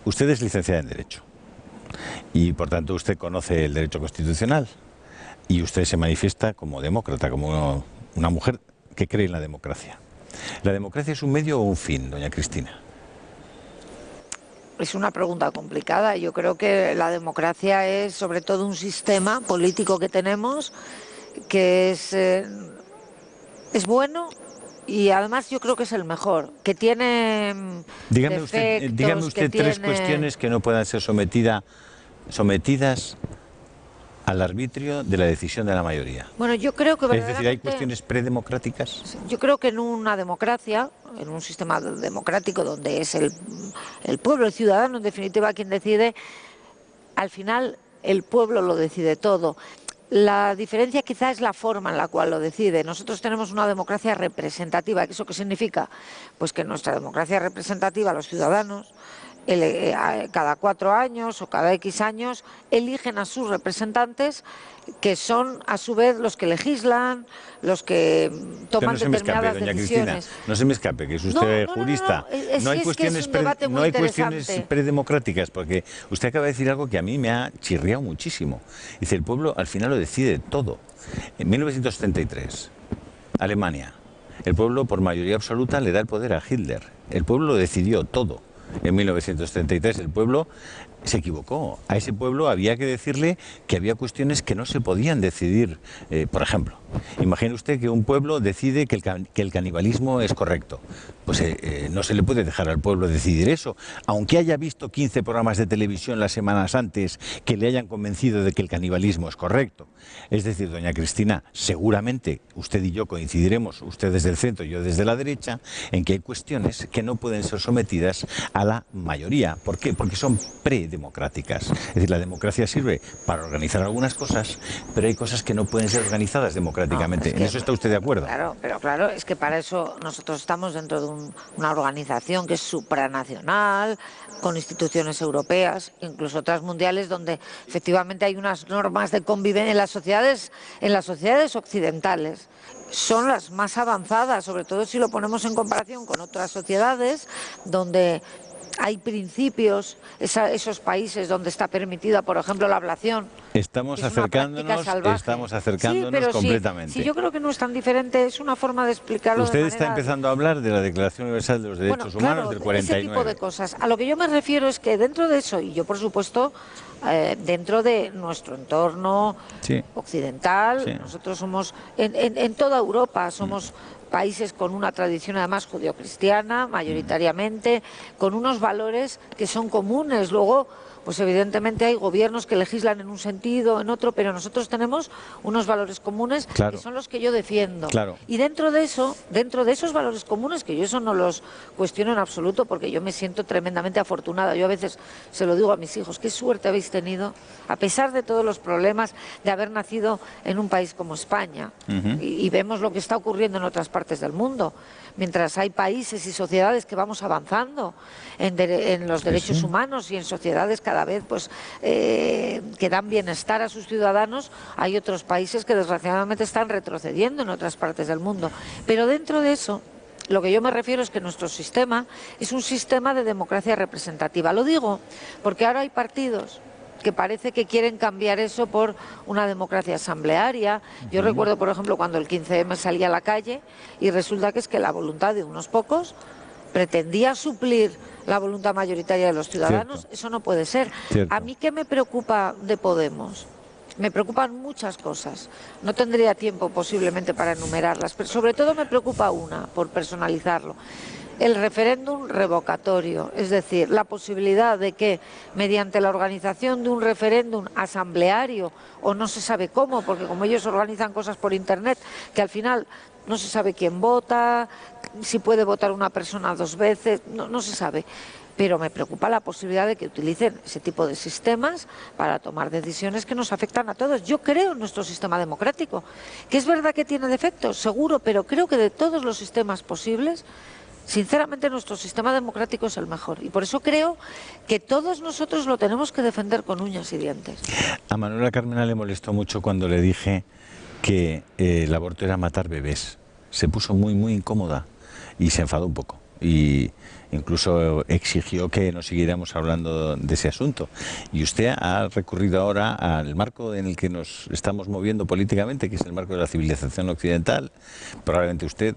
Usted es licenciada en Derecho y por tanto usted conoce el derecho constitucional y usted se manifiesta como demócrata, como una mujer que cree en la democracia. ¿La democracia es un medio o un fin, doña Cristina?
Es una pregunta complicada. Yo creo que la democracia es sobre todo un sistema político que tenemos que es bueno y además yo creo que es el mejor, que tiene
dígame
defectos,
usted tres cuestiones que no puedan ser sometidas al arbitrio de la decisión de la mayoría.
Bueno, yo creo que
es decir, ¿hay cuestiones predemocráticas?
Yo creo que en una democracia, en un sistema democrático donde es el pueblo, el ciudadano en definitiva quien decide, al final el pueblo lo decide todo. La diferencia quizá es la forma en la cual lo decide. Nosotros tenemos una democracia representativa. ¿Eso qué significa? Pues que en nuestra democracia representativa los ciudadanos cada 4 años o cada X años eligen a sus representantes, que son a su vez los que legislan, los que toman determinadas decisiones.
Cristina, no se me escape, que es usted jurista. No hay cuestiones predemocráticas, porque usted acaba de decir algo que a mí me ha chirriado muchísimo. Dice, el pueblo al final lo decide todo. En 1973, Alemania, el pueblo por mayoría absoluta le da el poder a Hitler. El pueblo lo decidió todo. En 1933 el pueblo se equivocó. A ese pueblo había que decirle que había cuestiones que no se podían decidir. Por ejemplo, imagine usted que un pueblo decide que el canibalismo es correcto. Pues no se le puede dejar al pueblo decidir eso. Aunque haya visto 15 programas de televisión las semanas antes que le hayan convencido de que el canibalismo es correcto. Es decir, doña Cristina, seguramente usted y yo coincidiremos, usted desde el centro y yo desde la derecha, en que hay cuestiones que no pueden ser sometidas a la mayoría. ¿Por qué? Porque son predemocráticas. Es decir, la democracia sirve para organizar algunas cosas, pero hay cosas que no pueden ser organizadas democráticamente. democráticamente. ¿En eso está usted de acuerdo?
Claro, pero claro, es que para eso nosotros estamos dentro de una organización que es supranacional, con instituciones europeas, incluso otras mundiales, donde efectivamente hay unas normas de convivencia en las sociedades occidentales. Son las más avanzadas, sobre todo si lo ponemos en comparación con otras sociedades donde hay principios, esos países donde está permitida, por ejemplo, la ablación.
Estamos acercándonos completamente.
Sí, yo creo que no es tan diferente, es una forma de explicarlo.
Usted está empezando a hablar de la Declaración Universal de los Derechos Humanos del 49.
Ese tipo de cosas. A lo que yo me refiero es que dentro de eso, y yo por supuesto, dentro de nuestro entorno occidental, nosotros somos, en toda Europa, somos países con una tradición además judeocristiana, mayoritariamente, con unos valores que son comunes. Luego, pues evidentemente hay gobiernos que legislan en un sentido, en otro, pero nosotros tenemos unos valores comunes que son los que yo defiendo. Y dentro de esos valores comunes, que yo eso no los cuestiono en absoluto, porque yo me siento tremendamente afortunada. Yo a veces se lo digo a mis hijos, qué suerte habéis tenido, a pesar de todos los problemas de haber nacido en un país como España. Y vemos lo que está ocurriendo en otras partes del mundo. Mientras hay países y sociedades que vamos avanzando en los derechos humanos y en sociedades cada vez pues que dan bienestar a sus ciudadanos, hay otros países que desgraciadamente están retrocediendo en otras partes del mundo. Pero dentro de eso, lo que yo me refiero es que nuestro sistema es un sistema de democracia representativa. Lo digo porque ahora hay partidos que parece que quieren cambiar eso por una democracia asamblearia. Yo recuerdo, por ejemplo, cuando el 15M salía a la calle y resulta que es que la voluntad de unos pocos pretendía suplir la voluntad mayoritaria de los ciudadanos. Eso no puede ser. A mí, ¿qué me preocupa de Podemos? Me preocupan muchas cosas. No tendría tiempo posiblemente para enumerarlas, pero sobre todo me preocupa una, por personalizarlo. El referéndum revocatorio, es decir, la posibilidad de que mediante la organización de un referéndum asambleario, o no se sabe cómo, porque como ellos organizan cosas por internet, que al final no se sabe quién vota, si puede votar una persona 2 veces, no se sabe. Pero me preocupa la posibilidad de que utilicen ese tipo de sistemas para tomar decisiones que nos afectan a todos. Yo creo en nuestro sistema democrático, que es verdad que tiene defectos, seguro, pero creo que de todos los sistemas posibles, sinceramente nuestro sistema democrático es el mejor. Y por eso creo que todos nosotros lo tenemos que defender con uñas y dientes.
A Manuela Carmena le molestó mucho cuando le dije que el aborto era matar bebés. Se puso muy, muy incómoda y se enfadó un poco. Y incluso exigió que no siguiéramos hablando de ese asunto. Y usted ha recurrido ahora al marco en el que nos estamos moviendo políticamente, que es el marco de la civilización occidental. Probablemente usted,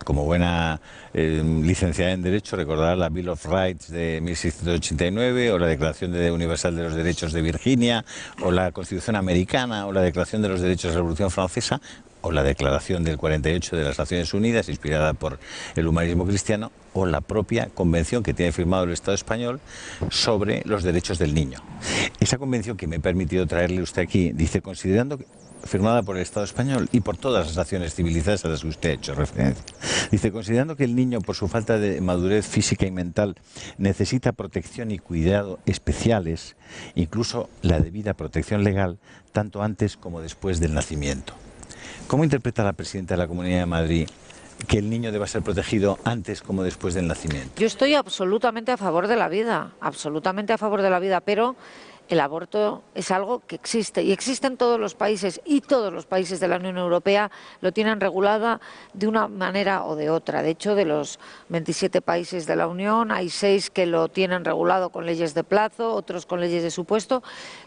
como buena licenciada en Derecho, recordará la Bill of Rights de 1689, o la Declaración Universal de los Derechos de Virginia, o la Constitución Americana, o la Declaración de los Derechos de la Revolución Francesa, o la Declaración del 48 de las Naciones Unidas, inspirada por el humanismo cristiano, o la propia convención que tiene firmado el Estado español sobre los derechos del niño. Esa convención, que me he permitido traerle usted aquí, dice, considerando que, firmada por el Estado español y por todas las naciones civilizadas a las que usted ha hecho referencia. Dice, considerando que el niño, por su falta de madurez física y mental, necesita protección y cuidado especiales, incluso la debida protección legal, tanto antes como después del nacimiento. ¿Cómo interpreta la presidenta de la Comunidad de Madrid que el niño deba ser protegido antes como después del nacimiento?
Yo estoy absolutamente a favor de la vida, absolutamente a favor de la vida, pero el aborto es algo que existe y existe en todos los países, y todos los países de la Unión Europea lo tienen regulada de una manera o de otra. De hecho, de los 27 países de la Unión hay 6 que lo tienen regulado con leyes de plazo, otros con leyes de supuesto.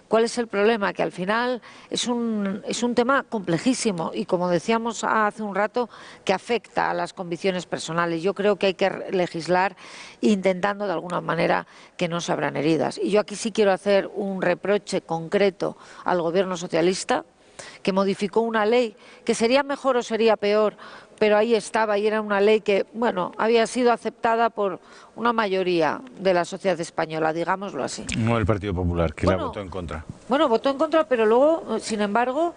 ¿Cuál es el problema? Que al final es un tema complejísimo y, como decíamos hace un rato, que afecta a las convicciones personales. Yo creo que hay que legislar intentando de alguna manera que no se abran heridas. Y yo aquí sí quiero hacer un reproche concreto al gobierno socialista, que modificó una ley que sería mejor o sería peor, pero ahí estaba, y era una ley que, bueno, había sido aceptada por una mayoría de la sociedad española, digámoslo así.
No el Partido Popular, que la votó en contra.
Bueno, votó en contra, pero luego, sin embargo,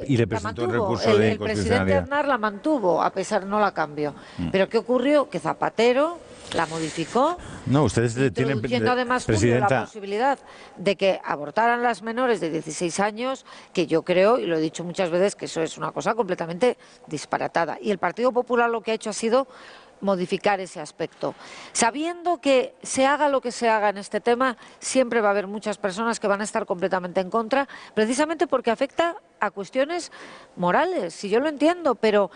y le presentó un recurso de inconstitucionalidad.
El presidente Aznar la mantuvo, a pesar, no la cambió. Pero ¿qué ocurrió? Que Zapatero la modificó
No, ustedes tienen,
introduciendo además Julio, la posibilidad de que abortaran las menores de 16 años, que yo creo, y lo he dicho muchas veces, que eso es una cosa completamente disparatada. Y el Partido Popular lo que ha hecho ha sido modificar ese aspecto. Sabiendo que se haga lo que se haga en este tema, siempre va a haber muchas personas que van a estar completamente en contra, precisamente porque afecta a cuestiones morales, si yo lo entiendo, pero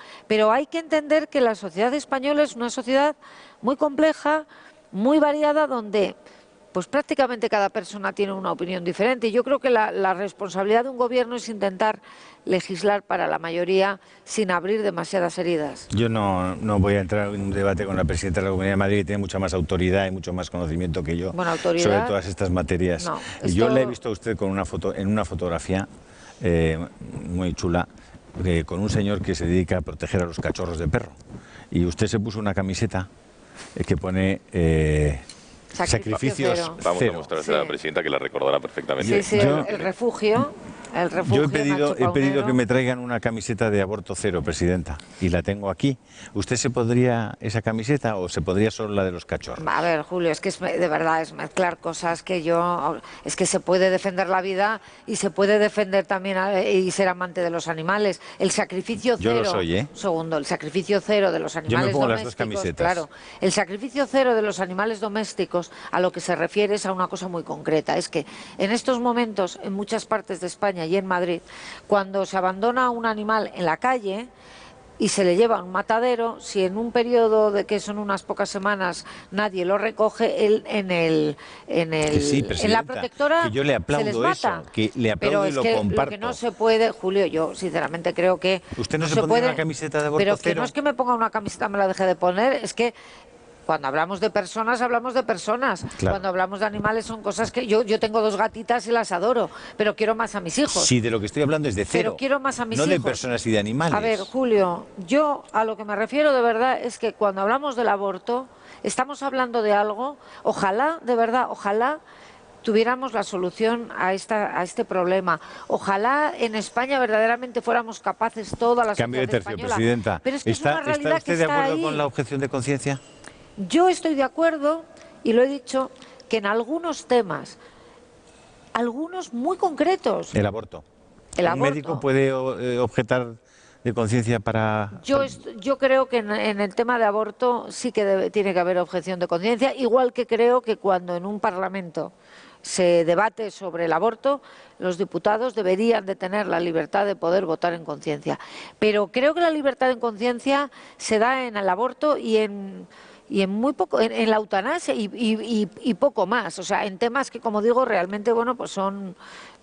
hay que entender que la sociedad española es una sociedad muy compleja, muy variada, donde pues prácticamente cada persona tiene una opinión diferente. Y yo creo que la responsabilidad de un gobierno es intentar legislar para la mayoría sin abrir demasiadas heridas.
Yo no voy a entrar en un debate con la presidenta de la Comunidad de Madrid, que tiene mucha más autoridad y mucho más conocimiento que yo sobre todas estas materias.
No,
yo le he visto a usted con en una fotografía muy chula, con un señor que se dedica a proteger a los cachorros de perro. Y usted se puso una camiseta que pone... sacrificios cero.
Vamos a mostrarse a la presidenta, que la recordará perfectamente.
Sí, el refugio.
Yo he pedido que me traigan una camiseta de aborto cero, presidenta, y la tengo aquí. ¿Usted se podría esa camiseta o se podría solo la de los cachorros?
A ver, Julio, es que de verdad es mezclar cosas que es que se puede defender la vida y se puede defender también y ser amante de los animales. El sacrificio cero.
Yo lo soy, ¿eh?
Segundo, el sacrificio cero de los animales
domésticos. Yo me pongo
domésticos.
las dos camisetas.
Claro, el sacrificio cero de los animales domésticos a lo que se refiere es a una cosa muy concreta. Es que en estos momentos, en muchas partes de España y en Madrid, cuando se abandona un animal en la calle y se le lleva a un matadero, si en un periodo de que son unas pocas semanas nadie lo recoge, en la protectora
que yo le aplaudo
se les mata.
Eso, que le aplaudo.
Pero
y lo comparto.
Lo que no se puede, Julio, yo sinceramente creo que
¿Usted no se pone una camiseta de aborto
pero
cero?
que no es que me ponga una camiseta, me la deje de poner, es que cuando hablamos de personas, hablamos de personas.
Claro.
Cuando hablamos de animales son cosas que... Yo tengo 2 gatitas y las adoro, pero quiero más a mis hijos.
Sí, de lo que estoy hablando es de cero.
Pero quiero más a mis hijos.
No de personas y de animales.
A ver, Julio, yo a lo que me refiero de verdad es que cuando hablamos del aborto, estamos hablando de algo, ojalá, de verdad, ojalá tuviéramos la solución a este problema. Ojalá en España verdaderamente fuéramos capaces, toda la
Cambio de
sociedad
tercio,
española.
presidenta.
Pero es que es una realidad
¿Está usted de acuerdo con la objeción de conciencia?
Yo estoy de acuerdo, y lo he dicho, que en algunos temas, algunos muy concretos...
El aborto. ¿Un médico puede objetar de conciencia para...?
Yo creo que en el tema de aborto sí que tiene que haber objeción de conciencia, igual que creo que cuando en un Parlamento se debate sobre el aborto, los diputados deberían de tener la libertad de poder votar en conciencia. Pero creo que la libertad en conciencia se da en el aborto y en muy poco, en la eutanasia y poco más. O sea, en temas que, como digo, realmente, bueno, pues son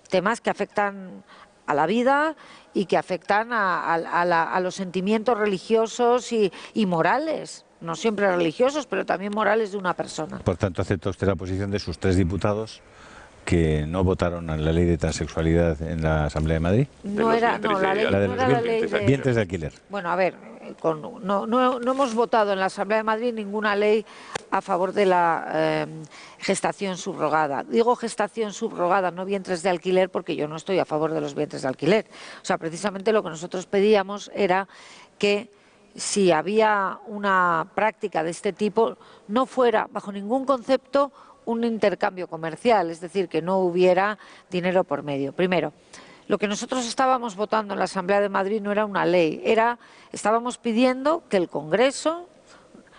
temas que afectan a la vida y que afectan a los sentimientos religiosos y morales. No siempre religiosos, pero también morales de una persona.
Por tanto, ¿acepta usted la posición de sus 3 diputados que no votaron a la ley de transexualidad en la Asamblea de Madrid?
No era la ley de
vientres de alquiler.
Bueno, a ver, no hemos votado en la Asamblea de Madrid ninguna ley a favor de la gestación subrogada. Digo gestación subrogada, no vientres de alquiler, porque yo no estoy a favor de los vientres de alquiler. O sea, precisamente lo que nosotros pedíamos era que si había una práctica de este tipo, no fuera bajo ningún concepto un intercambio comercial, es decir, que no hubiera dinero por medio. Primero, lo que nosotros estábamos votando en la Asamblea de Madrid no era una ley, estábamos pidiendo que el Congreso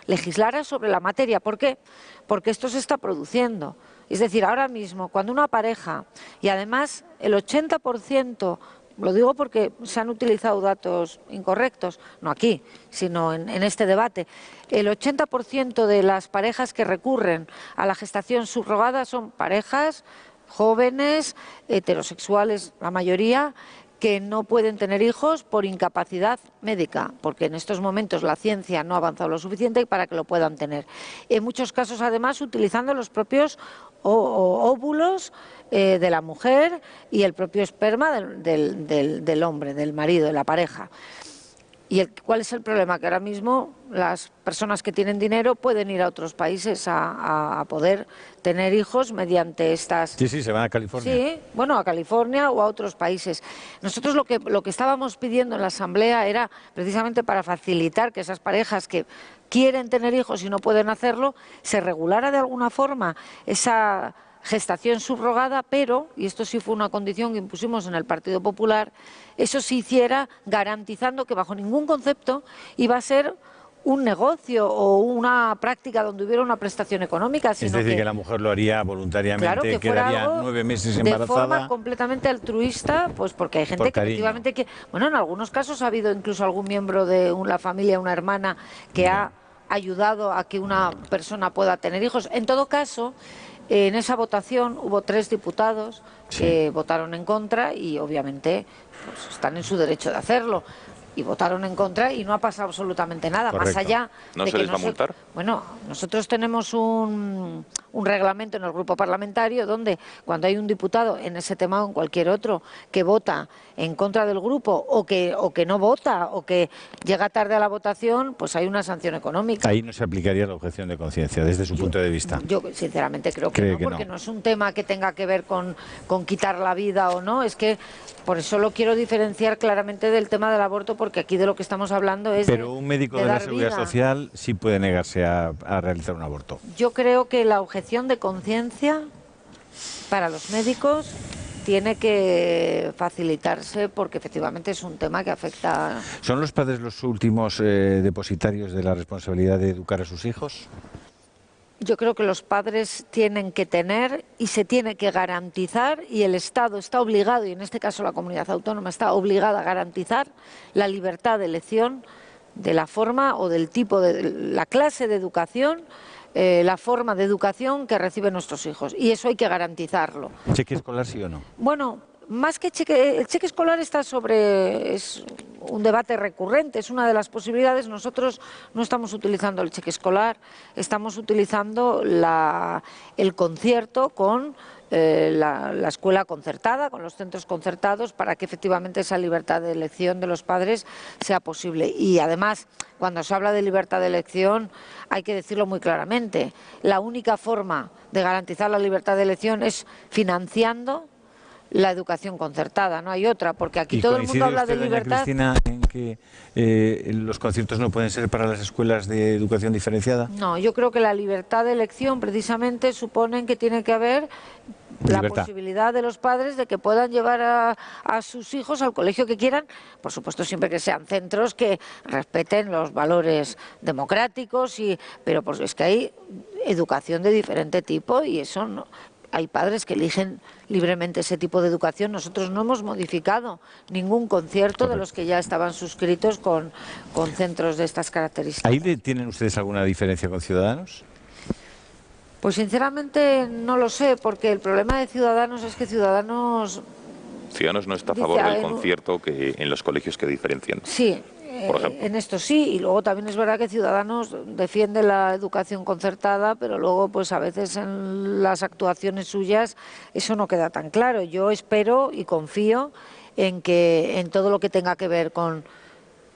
legislara sobre la materia. ¿Por qué? Porque esto se está produciendo. Es decir, ahora mismo, cuando una pareja, y además el 80%, lo digo porque se han utilizado datos incorrectos, no aquí, sino en este debate, el 80% de las parejas que recurren a la gestación subrogada son parejas jóvenes, heterosexuales, la mayoría, que no pueden tener hijos por incapacidad médica, porque en estos momentos la ciencia no ha avanzado lo suficiente para que lo puedan tener. En muchos casos, además, utilizando los propios óvulos de la mujer y el propio esperma del hombre, del marido, de la pareja. ¿Y cuál es el problema? Que ahora mismo las personas que tienen dinero pueden ir a otros países a poder tener hijos mediante estas...
Sí, se van a California.
Sí, bueno, a California o a otros países. Nosotros lo que estábamos pidiendo en la Asamblea era precisamente para facilitar que esas parejas que quieren tener hijos y no pueden hacerlo, se regulara de alguna forma esa gestación subrogada, pero, y esto sí fue una condición que impusimos en el Partido Popular, eso se hiciera garantizando que bajo ningún concepto iba a ser un negocio o una práctica donde hubiera una prestación económica, sino
es decir, que la mujer lo haría voluntariamente,
claro, que
quedaría 9 meses embarazada.
De forma completamente altruista, pues porque hay gente que efectivamente bueno, en algunos casos ha habido incluso algún miembro de la familia, una hermana, que ha ayudado a que una persona pueda tener hijos. En todo caso, en esa votación hubo 3 diputados que votaron en contra y obviamente pues, están en su derecho de hacerlo. Y votaron en contra y no ha pasado absolutamente nada.
Correcto.
Más allá
¿No
de
se
que
les va a multar?
Bueno, nosotros tenemos un reglamento en el grupo parlamentario donde cuando hay un diputado en ese tema o en cualquier otro que vota en contra del grupo o que no vota o que llega tarde a la votación, pues hay una sanción económica.
Ahí no se aplicaría la objeción de conciencia, desde su punto de vista.
Yo sinceramente creo que no, porque no es un tema que tenga que ver con quitar la vida o no, es que por eso lo quiero diferenciar claramente del tema del aborto, porque aquí de lo que estamos hablando es
Pero un médico de la Seguridad Social sí puede negarse a realizar un aborto.
Yo creo que la objeción de conciencia para los médicos tiene que facilitarse porque efectivamente es un tema que afecta...
¿Son los padres los últimos depositarios de la responsabilidad de educar a sus hijos?
Yo creo que los padres tienen que tener y se tiene que garantizar, y el Estado está obligado, y en este caso la comunidad autónoma está obligada a garantizar la libertad de elección de la forma o del tipo de la clase de educación, la forma de educación que reciben nuestros hijos. Y eso hay que garantizarlo.
¿Cheque escolar sí o no?
Bueno, más que cheque, el cheque escolar es un debate recurrente, es una de las posibilidades. Nosotros no estamos utilizando el cheque escolar, estamos utilizando el concierto con la escuela concertada, con los centros concertados, para que efectivamente esa libertad de elección de los padres sea posible. Y además, cuando se habla de libertad de elección, hay que decirlo muy claramente, la única forma de garantizar la libertad de elección es financiando la educación concertada, no hay otra, porque aquí todo el mundo habla de libertad.
¿Coincide usted, doña Cristina, en que los conciertos no pueden ser para las escuelas de educación diferenciada?
No, yo creo que la libertad de elección precisamente supone que tiene que haber la posibilidad de los padres de que puedan llevar a sus hijos al colegio que quieran, por supuesto siempre que sean centros que respeten los valores democráticos, pero pues es que hay educación de diferente tipo y eso no... Hay padres que eligen libremente ese tipo de educación. Nosotros no hemos modificado ningún concierto de los que ya estaban suscritos con centros de estas características.
¿Ahí tienen ustedes alguna diferencia con Ciudadanos?
Pues sinceramente no lo sé, porque el problema de Ciudadanos es que Ciudadanos
no está a favor del concierto en los colegios que diferencian.
Sí. En esto sí, y luego también es verdad que Ciudadanos defiende la educación concertada, pero luego pues a veces en las actuaciones suyas eso no queda tan claro. Yo espero y confío en que en todo lo que tenga que ver con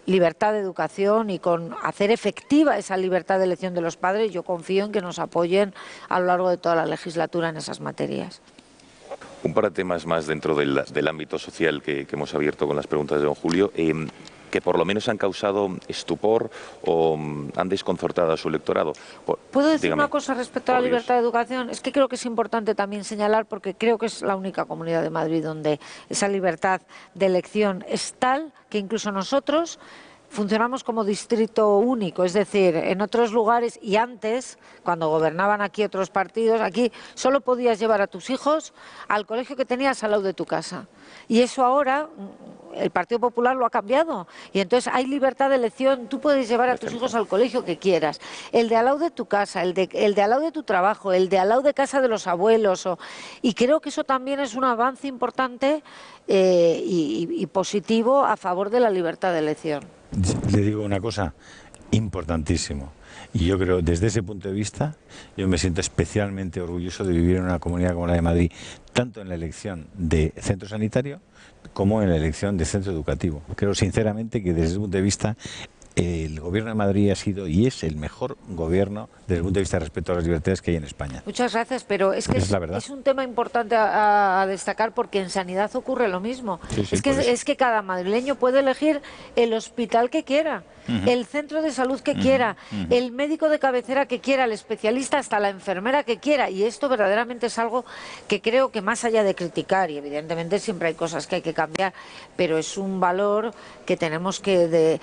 libertad de educación y con hacer efectiva esa libertad de elección de los padres, yo confío en que nos apoyen a lo largo de toda la legislatura en esas materias.
Un par de temas más dentro del ámbito social que hemos abierto con las preguntas de don Julio. Que por lo menos han causado estupor o han desconcertado a su electorado.
¿Puedo decir una cosa respecto a la libertad de educación? Es que creo que es importante también señalar, porque creo que es la única comunidad de Madrid donde esa libertad de elección es tal que incluso nosotros funcionamos como distrito único, es decir, en otros lugares y antes, cuando gobernaban aquí otros partidos, aquí solo podías llevar a tus hijos al colegio que tenías al lado de tu casa. Y eso ahora el Partido Popular lo ha cambiado. Y entonces hay libertad de elección, tú puedes llevar a tus hijos al colegio que quieras. El de al lado de tu casa, el de al lado de tu trabajo, el de al lado de casa de los abuelos. Y creo que eso también es un avance importante y positivo a favor de la libertad de elección.
Le digo una cosa, importantísimo. Y yo creo, desde ese punto de vista, yo me siento especialmente orgulloso de vivir en una comunidad como la de Madrid, tanto en la elección de centro sanitario como en la elección de centro educativo. Creo sinceramente que desde ese punto de vista el gobierno de Madrid ha sido y es el mejor gobierno desde el punto de vista de respeto a las libertades que hay en España.
Muchas gracias, pero es que es un tema importante a destacar porque en sanidad ocurre lo mismo. Es que cada madrileño puede elegir el hospital que quiera, el centro de salud que quiera, el médico de cabecera que quiera, el especialista, hasta la enfermera que quiera, y esto verdaderamente es algo que creo que más allá de criticar, y evidentemente siempre hay cosas que hay que cambiar, pero es un valor que tenemos que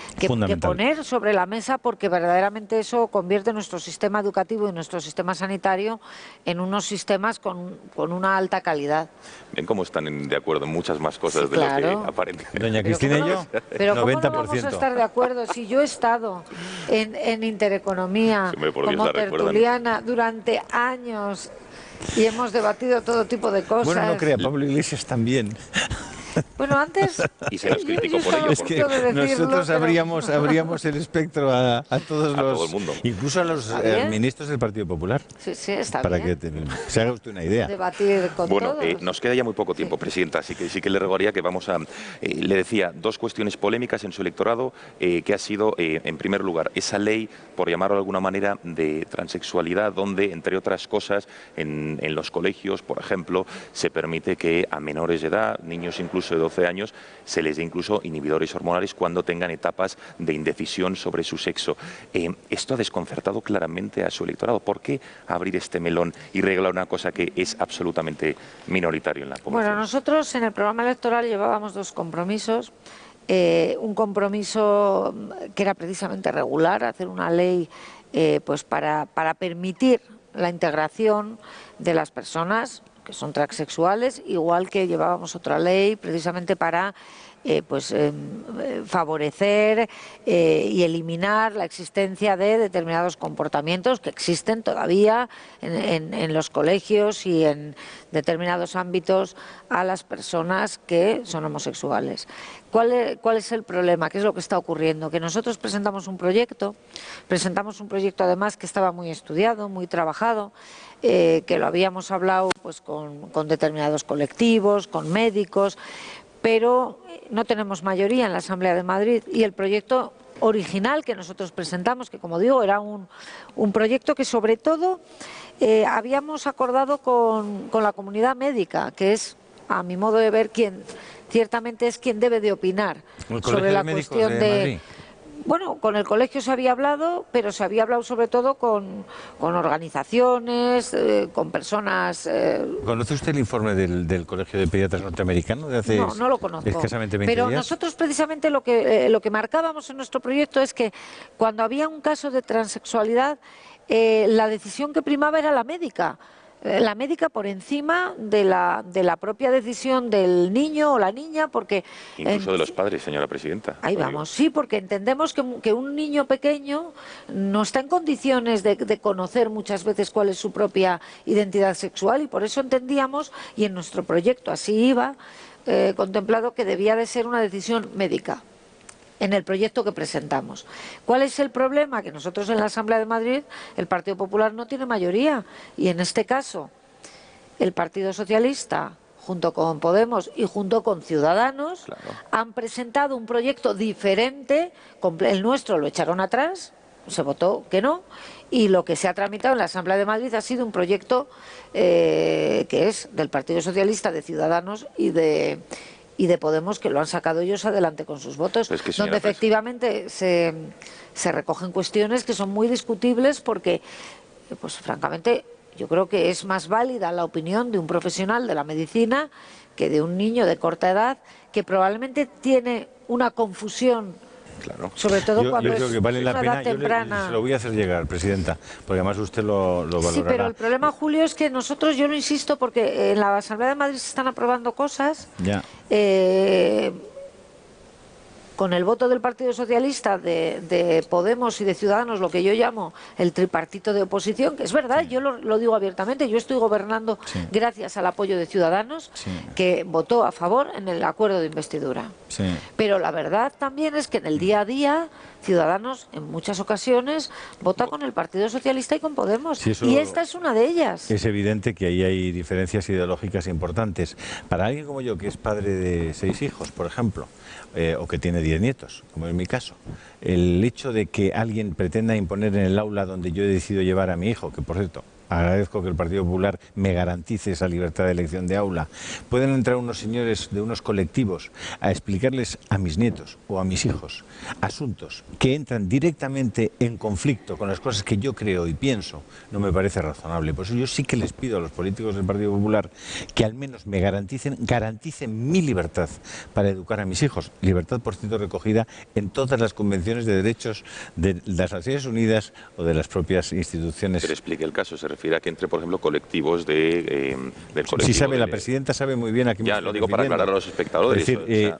poner sobre la mesa, porque verdaderamente eso convierte nuestro sistema educativo y nuestro sistema sanitario en unos sistemas con una alta calidad.
Ven cómo están de acuerdo en muchas más cosas de lo que aparentemente.
Doña Cristina y yo,
pero 90%. ¿Cómo no vamos a estar de acuerdo? Si yo he estado en Intereconomía como tertuliana durante años y hemos debatido todo tipo de cosas.
Bueno, no crea, Pablo Iglesias también.
Bueno, antes...
Y se nos criticó por ello.
Es que nosotros abríamos el espectro a todos
todo el mundo.
Incluso a los ministros del Partido Popular.
Sí, está
para
bien.
Que se haga usted una idea.
Debatir con
todos.
Nos
queda ya muy poco tiempo, Presidenta, así que le rogaría que vamos a... le decía, dos cuestiones polémicas en su electorado, que ha sido, en primer lugar, esa ley, por llamarlo de alguna manera, de transexualidad, donde, entre otras cosas, en los colegios, por ejemplo, se permite que a menores de edad, niños incluso de 12 años, se les dé incluso inhibidores hormonales cuando tengan etapas de indecisión sobre su sexo. Esto ha desconcertado claramente a su electorado. ¿Por qué abrir este melón y regular una cosa que es absolutamente minoritario en la población?
Bueno, nosotros en el programa electoral llevábamos dos compromisos. Un compromiso que era precisamente regular, hacer una ley pues para permitir la integración de las personas que son transexuales, igual que llevábamos otra ley precisamente para favorecer y eliminar la existencia de determinados comportamientos que existen todavía en los colegios y en determinados ámbitos a las personas que son homosexuales. ¿Cuál es el problema? ¿Qué es lo que está ocurriendo? Que nosotros presentamos un proyecto además que estaba muy estudiado, muy trabajado, que lo habíamos hablado pues con determinados colectivos, con médicos, pero no tenemos mayoría en la Asamblea de Madrid, y el proyecto original que nosotros presentamos, que como digo era un proyecto que sobre todo habíamos acordado con la comunidad médica, que es, a mi modo de ver, ciertamente es quien debe de opinar sobre la cuestión de... Bueno, con el colegio se había hablado, pero se había hablado sobre todo con organizaciones, con personas...
¿Conoce usted el informe del Colegio de Pediatras norteamericano de hace
no lo conozco,
escasamente 20 días?
Pero nosotros precisamente lo que marcábamos en nuestro proyecto es que cuando había un caso de transexualidad, la decisión que primaba era la médica por encima de la propia decisión del niño o la niña, porque...
Incluso de los padres, señora Presidenta.
Ahí vamos, sí, porque entendemos que un niño pequeño no está en condiciones de conocer muchas veces cuál es su propia identidad sexual, y por eso entendíamos, y en nuestro proyecto así iba, contemplado que debía de ser una decisión médica en el proyecto que presentamos. ¿Cuál es el problema? Que nosotros en la Asamblea de Madrid, el Partido Popular no tiene mayoría, y en este caso el Partido Socialista, junto con Podemos y junto con Ciudadanos, han presentado un proyecto diferente. El nuestro lo echaron atrás, se votó que no, y lo que se ha tramitado en la Asamblea de Madrid ha sido un proyecto que es del Partido Socialista, de Ciudadanos y de Podemos, que lo han sacado ellos adelante con sus votos, donde efectivamente se recogen cuestiones que son muy discutibles, porque, pues francamente, yo creo que es más válida la opinión de un profesional de la medicina que de un niño de corta edad, que probablemente tiene una confusión.
Claro.
Sobre todo cuando
yo creo que vale la pena.
temprana.
Se lo voy a hacer llegar, Presidenta, porque además usted lo valorará.
Sí, pero el problema, Julio, es que nosotros, yo lo insisto, porque en la Asamblea de Madrid se están aprobando cosas con el voto del Partido Socialista, de Podemos y de Ciudadanos, lo que yo llamo el tripartito de oposición, que es verdad, yo lo digo abiertamente, yo estoy gobernando gracias al apoyo de Ciudadanos, que votó a favor en el acuerdo de investidura. Pero la verdad también es que en el día a día Ciudadanos en muchas ocasiones vota con el Partido Socialista y con Podemos,
sí,
y esta es una de ellas.
Es evidente que ahí hay diferencias ideológicas importantes. Para alguien como yo, que es padre de 6 hijos, por ejemplo, o que tiene 10 nietos, como es mi caso, el hecho de que alguien pretenda imponer en el aula donde yo he decidido llevar a mi hijo, que por cierto, agradezco que el Partido Popular me garantice esa libertad de elección de aula. Pueden entrar unos señores de unos colectivos a explicarles a mis nietos o a mis hijos asuntos que entran directamente en conflicto con las cosas que yo creo y pienso. No me parece razonable. Por eso yo sí que les pido a los políticos del Partido Popular que al menos me garanticen mi libertad para educar a mis hijos. Libertad, por cierto, recogida en todas las convenciones de derechos de las Naciones Unidas o de las propias instituciones.
Pero explique el caso, se refiere a que entre, por ejemplo, colectivos del colectivo.
Sí, sabe, la presidenta sabe muy bien a qué me
Ya, lo digo para aclarar a los espectadores.
Es decir,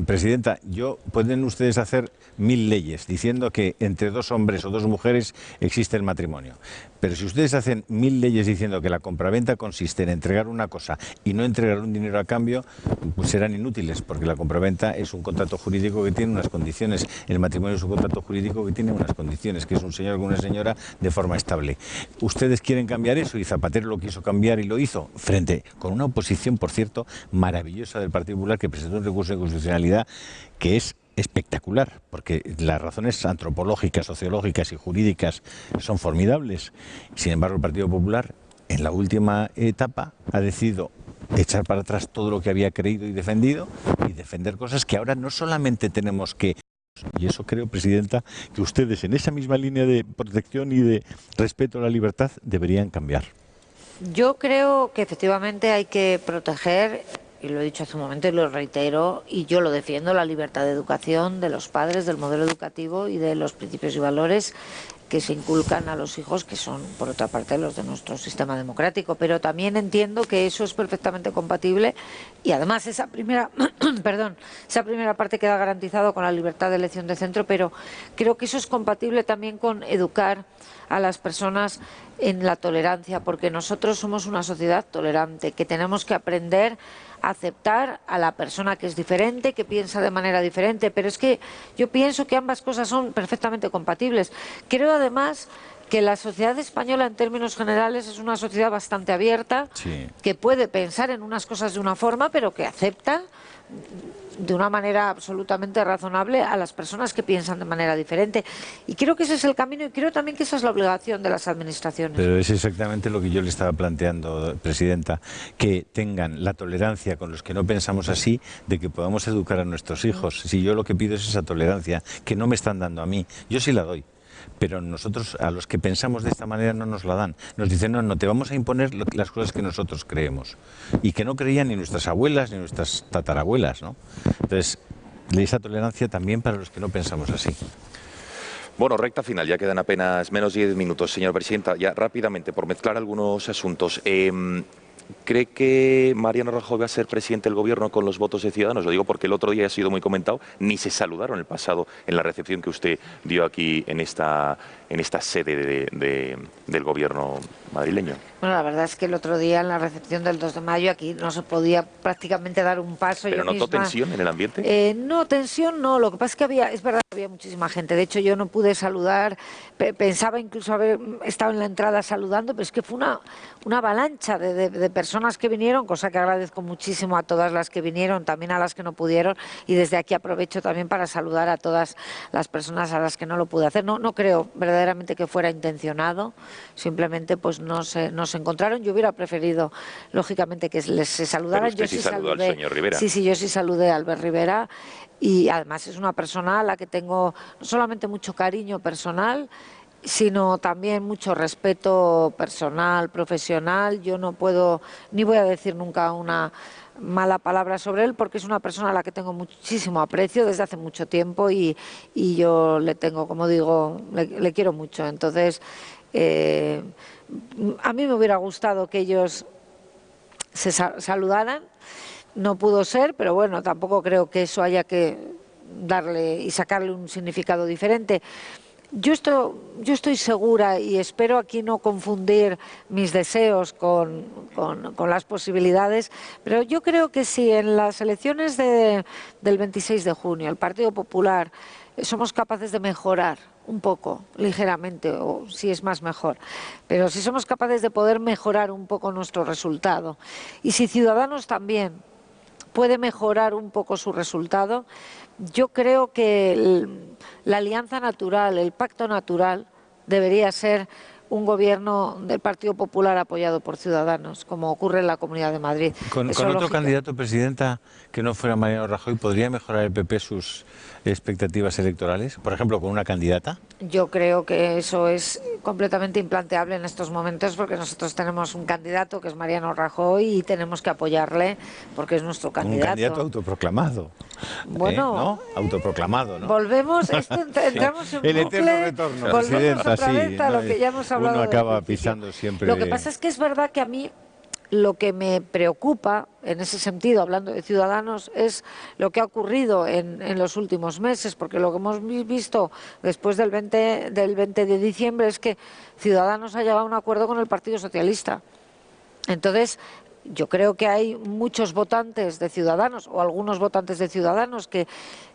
presidenta, pueden ustedes hacer 1000 leyes diciendo que entre 2 hombres o 2 mujeres existe el matrimonio. Pero si ustedes hacen 1000 leyes diciendo que la compraventa consiste en entregar una cosa y no entregar un dinero a cambio, pues serán inútiles, porque la compraventa es un contrato jurídico que tiene unas condiciones. El matrimonio es un contrato jurídico que tiene unas condiciones, que es un señor con una señora de forma estable. Ustedes quieren cambiar eso, y Zapatero lo quiso cambiar y lo hizo, con una oposición, por cierto, maravillosa del Partido Popular, que presentó un recurso de constitucionalidad que es espectacular, porque las razones antropológicas, sociológicas y jurídicas son formidables. Sin embargo, el Partido Popular, en la última etapa, ha decidido echar para atrás todo lo que había creído y defendido, y defender cosas que ahora no solamente tenemos que... Y eso creo, presidenta, que ustedes en esa misma línea de protección y de respeto a la libertad deberían cambiar.
Yo creo que efectivamente hay que proteger, y lo he dicho hace un momento y lo reitero, y yo lo defiendo, la libertad de educación de los padres, del modelo educativo y de los principios y valores que se inculcan a los hijos, que son, por otra parte, los de nuestro sistema democrático. Pero también entiendo que eso es perfectamente compatible, y además esa primera esa primera parte queda garantizado con la libertad de elección de centro, pero creo que eso es compatible también con educar a las personas en la tolerancia, porque nosotros somos una sociedad tolerante, que tenemos que aprender a aceptar a la persona que es diferente, que piensa de manera diferente, pero es que yo pienso que ambas cosas son perfectamente compatibles. Creo además que la sociedad española en términos generales es una sociedad bastante abierta,
sí,
que puede pensar en unas cosas de una forma, pero que acepta de una manera absolutamente razonable a las personas que piensan de manera diferente. Y creo que ese es el camino, y creo también que esa es la obligación de las administraciones.
Pero es exactamente lo que yo le estaba planteando, presidenta, que tengan la tolerancia con los que no pensamos así, de que podamos educar a nuestros hijos. Si yo lo que pido es esa tolerancia, que no me están dando a mí, yo sí la doy. Pero nosotros, a los que pensamos de esta manera, no nos la dan. Nos dicen, no te vamos a imponer las cosas que nosotros creemos. Y que no creían ni nuestras abuelas ni nuestras tatarabuelas, ¿no? Entonces, esa tolerancia también para los que no pensamos así.
Bueno, recta final, ya quedan apenas menos 10 minutos, señora presidenta. Ya rápidamente, por mezclar algunos asuntos. ¿Cree que Mariano Rajoy va a ser presidente del gobierno con los votos de Ciudadanos? Lo digo porque el otro día ha sido muy comentado, ni se saludaron el pasado en la recepción que usted dio aquí en esta sede del gobierno madrileño.
Bueno, la verdad es que el otro día en la recepción del 2 de mayo aquí no se podía prácticamente dar un paso.
¿Pero notó tensión en el ambiente?
No, tensión no. Lo que pasa es que es verdad que había muchísima gente. De hecho, yo no pude saludar. Pensaba incluso haber estado en la entrada saludando, pero es que fue una avalancha de personas que vinieron, cosa que agradezco muchísimo a todas las que vinieron, también a las que no pudieron. Y desde aquí aprovecho también para saludar a todas las personas a las que no lo pude hacer. No creo verdaderamente que fuera intencionado. Simplemente pues no se encontraron. Yo hubiera preferido, lógicamente, que se saludaran.
Pero usted sí saludó al señor Rivera.
Sí, yo sí saludé a Albert Rivera, y además es una persona a la que tengo no solamente mucho cariño personal, sino también mucho respeto personal, profesional. Yo no puedo, ni voy a decir nunca una mala palabra sobre él, porque es una persona a la que tengo muchísimo aprecio desde hace mucho tiempo, y yo le tengo, como digo, le quiero mucho. Entonces, a mí me hubiera gustado que ellos se saludaran. No pudo ser, pero bueno, tampoco creo que eso haya que darle y sacarle un significado diferente. Yo estoy segura, y espero aquí no confundir mis deseos con las posibilidades, pero yo creo que si en las elecciones del 26 de junio el Partido Popular somos capaces de mejorar un poco, ligeramente, o si es más mejor, pero si somos capaces de poder mejorar un poco nuestro resultado, y si Ciudadanos también puede mejorar un poco su resultado, yo creo que la alianza natural, el pacto natural, debería ser un gobierno del Partido Popular apoyado por Ciudadanos, como ocurre en la Comunidad de Madrid.
Con otro candidato, presidenta, que no fuera Mariano Rajoy, ¿podría mejorar el PP sus expectativas electorales? Por ejemplo, con una candidata.
Yo creo que eso es completamente implanteable en estos momentos, porque nosotros tenemos un candidato que es Mariano Rajoy y tenemos que apoyarle porque es nuestro candidato.
Un candidato autoproclamado.
Bueno,
¿no? Autoproclamado, ¿no?
Volvemos, entramos en
el
bucle,
eterno retorno,
volvemos otra vez a lo que ya hemos hablado.
Uno acaba pisando siempre.
Lo que pasa es que es verdad que a mí lo que me preocupa, en ese sentido, hablando de Ciudadanos, es lo que ha ocurrido en los últimos meses, porque lo que hemos visto después del 20 de diciembre es que Ciudadanos ha llegado a un acuerdo con el Partido Socialista. Entonces, yo creo que hay muchos votantes de Ciudadanos, o algunos votantes de Ciudadanos, que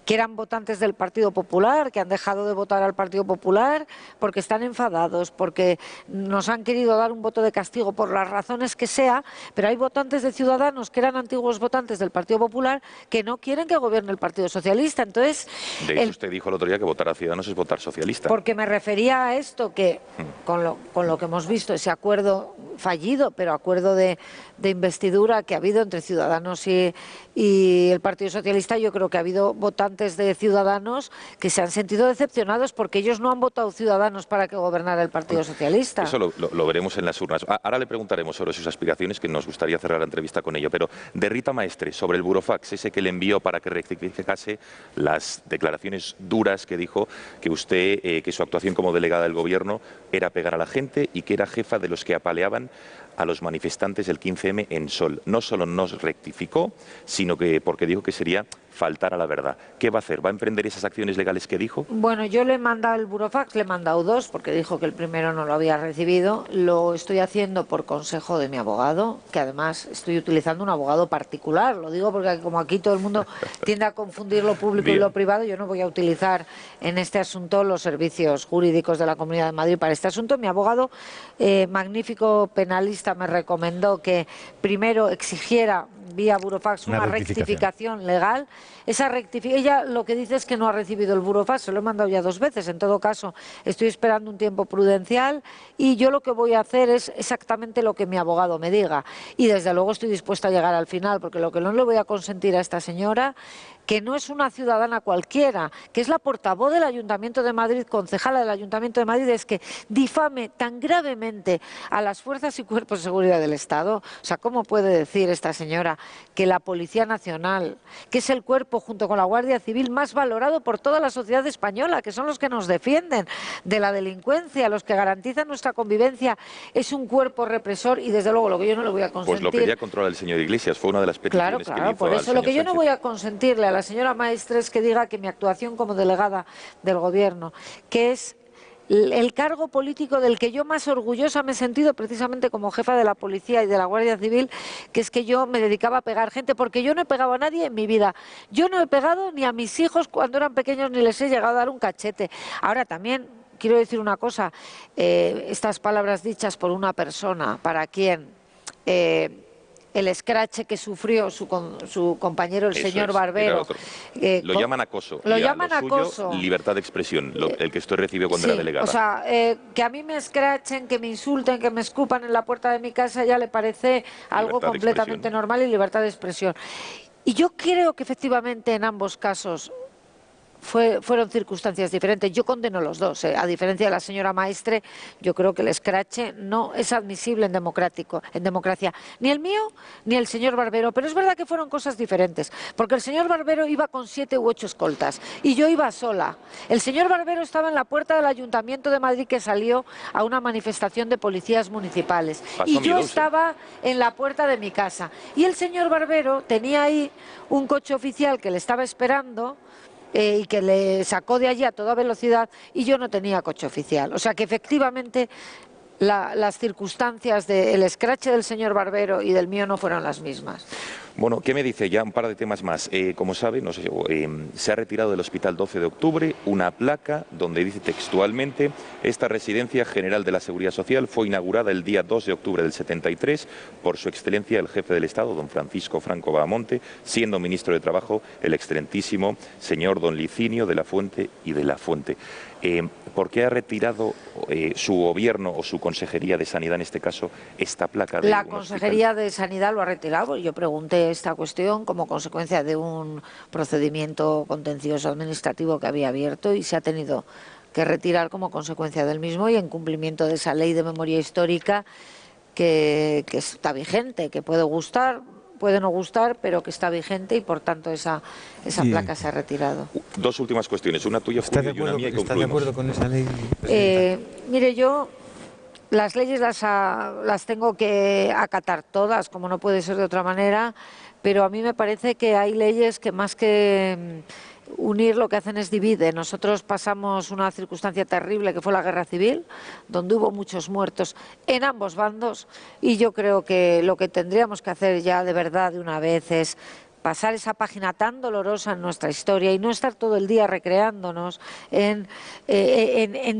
eran votantes del Partido Popular, que han dejado de votar al Partido Popular porque están enfadados, porque nos han querido dar un voto de castigo por las razones que sea, pero hay votantes de Ciudadanos que eran antiguos votantes del Partido Popular que no quieren que gobierne el Partido Socialista. Entonces,
de hecho, usted dijo el otro día que votar a Ciudadanos es votar socialista.
Porque me refería a esto, que con lo que hemos visto, ese acuerdo fallido, pero acuerdo de investidura que ha habido entre Ciudadanos y el Partido Socialista, yo creo que ha habido votantes de Ciudadanos que se han sentido decepcionados porque ellos no han votado Ciudadanos para que gobernara el Partido Socialista.
Eso lo veremos en las urnas. Ahora le preguntaremos sobre sus aspiraciones, que nos gustaría cerrar la entrevista con ello, pero de Rita Maestre, sobre el burofax, ese que le envió para que rectificase las declaraciones duras que dijo que usted, que su actuación como delegada del Gobierno era pegar a la gente y que era jefa de los que apaleaban a los manifestantes del 15M en Sol. No solo nos rectificó, sino que porque dijo que sería faltar a la verdad. ¿Qué va a hacer? ¿Va a emprender esas acciones legales que dijo?
Bueno, yo le he mandado el burofax, le he mandado 2, porque dijo que el primero no lo había recibido. Lo estoy haciendo por consejo de mi abogado, que además estoy utilizando un abogado particular. Lo digo porque como aquí todo el mundo tiende a confundir lo público y lo privado, yo no voy a utilizar en este asunto los servicios jurídicos de la Comunidad de Madrid para este asunto. Mi abogado, magnífico penalista, me recomendó que primero exigiera vía burofax una rectificación legal. Ella lo que dice es que no ha recibido el burofax, se lo he mandado ya 2 veces. En todo caso, estoy esperando un tiempo prudencial y yo lo que voy a hacer es exactamente lo que mi abogado me diga. Y desde luego estoy dispuesta a llegar al final, porque lo que no le voy a consentir a esta señora, que no es una ciudadana cualquiera, que es la portavoz del Ayuntamiento de Madrid, concejala del Ayuntamiento de Madrid, es que difame tan gravemente a las fuerzas y cuerpos de seguridad del Estado. O sea, ¿cómo puede decir esta señora que la Policía Nacional, que es el cuerpo junto con la Guardia Civil más valorado por toda la sociedad española, que son los que nos defienden de la delincuencia, los que garantizan nuestra convivencia, es un cuerpo represor? Y desde luego lo que yo no le voy a consentir...
Pues lo quería controlar el señor Iglesias, fue una de las peticiones que le hizo
por eso
al
lo que yo
señor
no voy a consentirle a la señora Maestre es que diga que mi actuación como delegada del Gobierno, que es el cargo político del que yo más orgullosa me he sentido precisamente como jefa de la Policía y de la Guardia Civil, que es que yo me dedicaba a pegar gente, porque yo no he pegado a nadie en mi vida. Yo no he pegado ni a mis hijos cuando eran pequeños, ni les he llegado a dar un cachete. Ahora también quiero decir una cosa, estas palabras dichas por una persona para quien... el escrache que sufrió su compañero, el señor Barbero.
Lo llaman acoso.
Lo llaman acoso.
Libertad de expresión, el que usted recibió cuando era delegada.
O sea, que a mí me escrachen, que me insulten, que me escupan en la puerta de mi casa, ya le parece algo completamente normal, y libertad de expresión. Y yo creo que efectivamente en ambos casos fueron circunstancias diferentes. Yo condeno los dos, A diferencia de la señora Maestre, yo creo que el escrache no es admisible en democracia. Ni el mío, ni el señor Barbero. Pero es verdad que fueron cosas diferentes, porque el señor Barbero iba con 7 u 8 escoltas y yo iba sola. El señor Barbero estaba en la puerta del Ayuntamiento de Madrid, que salió a una manifestación de policías municipales. Y yo estaba en la puerta de mi casa. Y el señor Barbero tenía ahí un coche oficial que le estaba esperando, y que le sacó de allí a toda velocidad, y yo no tenía coche oficial. O sea que efectivamente las circunstancias del escrache del señor Barbero y del mío no fueron las mismas.
Bueno, ¿qué me dice? Ya un par de temas más. Como sabe, no sé, se ha retirado del Hospital 12 de Octubre una placa donde dice textualmente: esta residencia general de la Seguridad Social fue inaugurada el día 2 de octubre del 73 por su excelencia el jefe del Estado, don Francisco Franco Bahamonte, siendo ministro de Trabajo el excelentísimo señor don Licinio de la Fuente y de la Fuente. ¿Por qué ha retirado su gobierno o su Consejería de Sanidad, en este caso, esta placa?
La Consejería de Sanidad lo ha retirado. Yo pregunté esta cuestión como consecuencia de un procedimiento contencioso administrativo que había abierto y se ha tenido que retirar como consecuencia del mismo y en cumplimiento de esa ley de memoria histórica que está vigente, que puede gustar, puede no gustar, pero que está vigente y por tanto esa placa se ha retirado.
Dos últimas cuestiones, una tuya, Julio, y una mía, y concluimos.
¿Está de acuerdo con esa ley?
Mire, yo las leyes las tengo que acatar todas, como no puede ser de otra manera, pero a mí me parece que hay leyes que más que unir lo que hacen es dividir. Nosotros pasamos una circunstancia terrible que fue la guerra civil, donde hubo muchos muertos en ambos bandos, y yo creo que lo que tendríamos que hacer ya de verdad de una vez es pasar esa página tan dolorosa en nuestra historia y no estar todo el día recreándonos en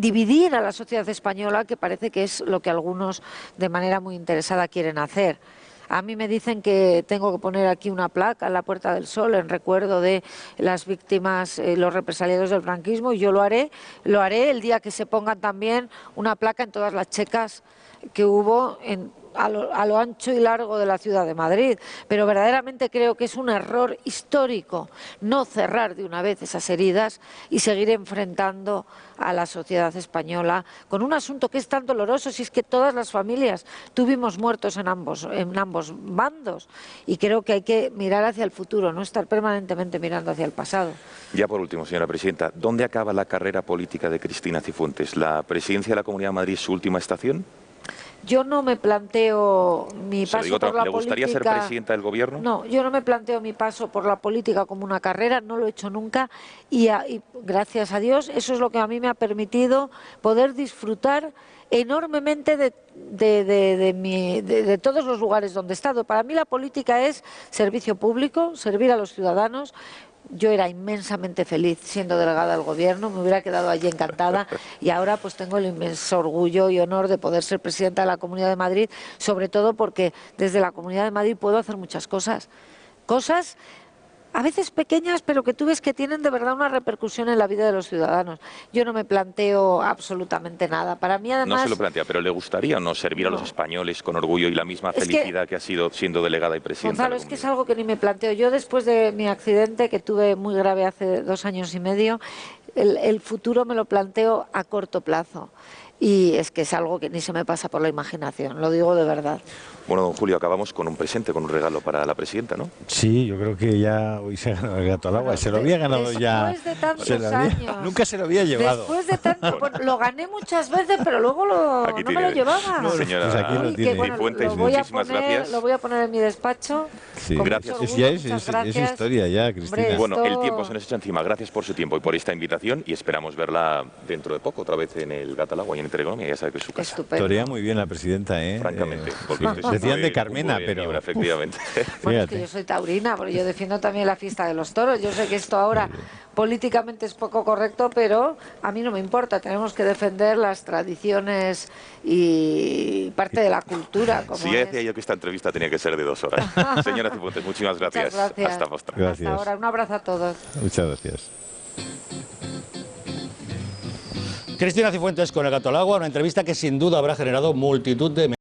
dividir a la sociedad española, que parece que es lo que algunos de manera muy interesada quieren hacer. A mí me dicen que tengo que poner aquí una placa en la Puerta del Sol en recuerdo de las víctimas, los represaliados del franquismo, y yo lo haré el día que se pongan también una placa en todas las checas que hubo a lo ancho y largo de la ciudad de Madrid, pero verdaderamente creo que es un error histórico no cerrar de una vez esas heridas y seguir enfrentando a la sociedad española con un asunto que es tan doloroso, si es que todas las familias tuvimos muertos en ambos bandos, y creo que hay que mirar hacia el futuro, no estar permanentemente mirando hacia el pasado.
Ya por último, señora presidenta, ¿dónde acaba la carrera política de Cristina Cifuentes? ¿La presidencia de la Comunidad de Madrid es su última estación?
Yo no me planteo mi paso por la política...
¿Le gustaría ser presidenta del gobierno?
No, yo no me planteo mi paso por la política como una carrera, no lo he hecho nunca, y gracias a Dios eso es lo que a mí me ha permitido poder disfrutar enormemente de todos los lugares donde he estado. Para mí la política es servicio público, servir a los ciudadanos. Yo era inmensamente feliz siendo delegada del gobierno, me hubiera quedado allí encantada, y ahora pues tengo el inmenso orgullo y honor de poder ser presidenta de la Comunidad de Madrid, sobre todo porque desde la Comunidad de Madrid puedo hacer muchas cosas a veces pequeñas, pero que tú ves que tienen de verdad una repercusión en la vida de los ciudadanos. Yo no me planteo absolutamente nada. Para mí, además...
No se lo plantea, pero ¿le gustaría o no servir a los españoles con orgullo y la misma felicidad que ha sido siendo delegada y presidenta?
Gonzalo, es que es algo que ni me planteo. Yo, después de mi accidente, que tuve muy grave hace 2 años y medio, el futuro me lo planteo a corto plazo. Y es que es algo que ni se me pasa por la imaginación, lo digo de verdad.
Bueno, don Julio, acabamos con un presente, con un regalo para la presidenta, ¿no?
Sí, yo creo que ya hoy se ha ganado el gato al agua. Se lo había ganado ya.
Después de tantos años.
Nunca se lo había llevado.
Después de tanto, bueno, lo gané muchas veces, pero luego no me lo llevaba.
Señora,
pues aquí lo tiene.
Bueno,
Cifuentes, muchísimas gracias.
Lo voy a poner en mi despacho.
Sí,
gracias.
Es historia ya, Cristina.
Hombre,
bueno, el tiempo se nos echa encima. Gracias por su tiempo y por esta invitación, y esperamos verla dentro de poco otra vez en el Gato al Agua y en Intereconomía. Ya sabe que es su casa.
Estupendo.
Torea muy bien la presidenta, ¿eh?
Francamente.
Decían de Carmena, pero...
efectivamente.
Bueno, es que yo soy taurina, porque yo defiendo también la fiesta de los toros. Yo sé que esto ahora políticamente es poco correcto, pero a mí no me importa. Tenemos que defender las tradiciones y parte de la cultura. Como
sí, decía yo que esta entrevista tenía que ser de 2 horas. Señora Cifuentes, muchísimas gracias.
Muchas gracias.
Hasta postre.
Gracias.
Hasta ahora. Un abrazo a todos.
Muchas gracias.
Cristina Cifuentes con el Gato al Agua, una entrevista que sin duda habrá generado multitud de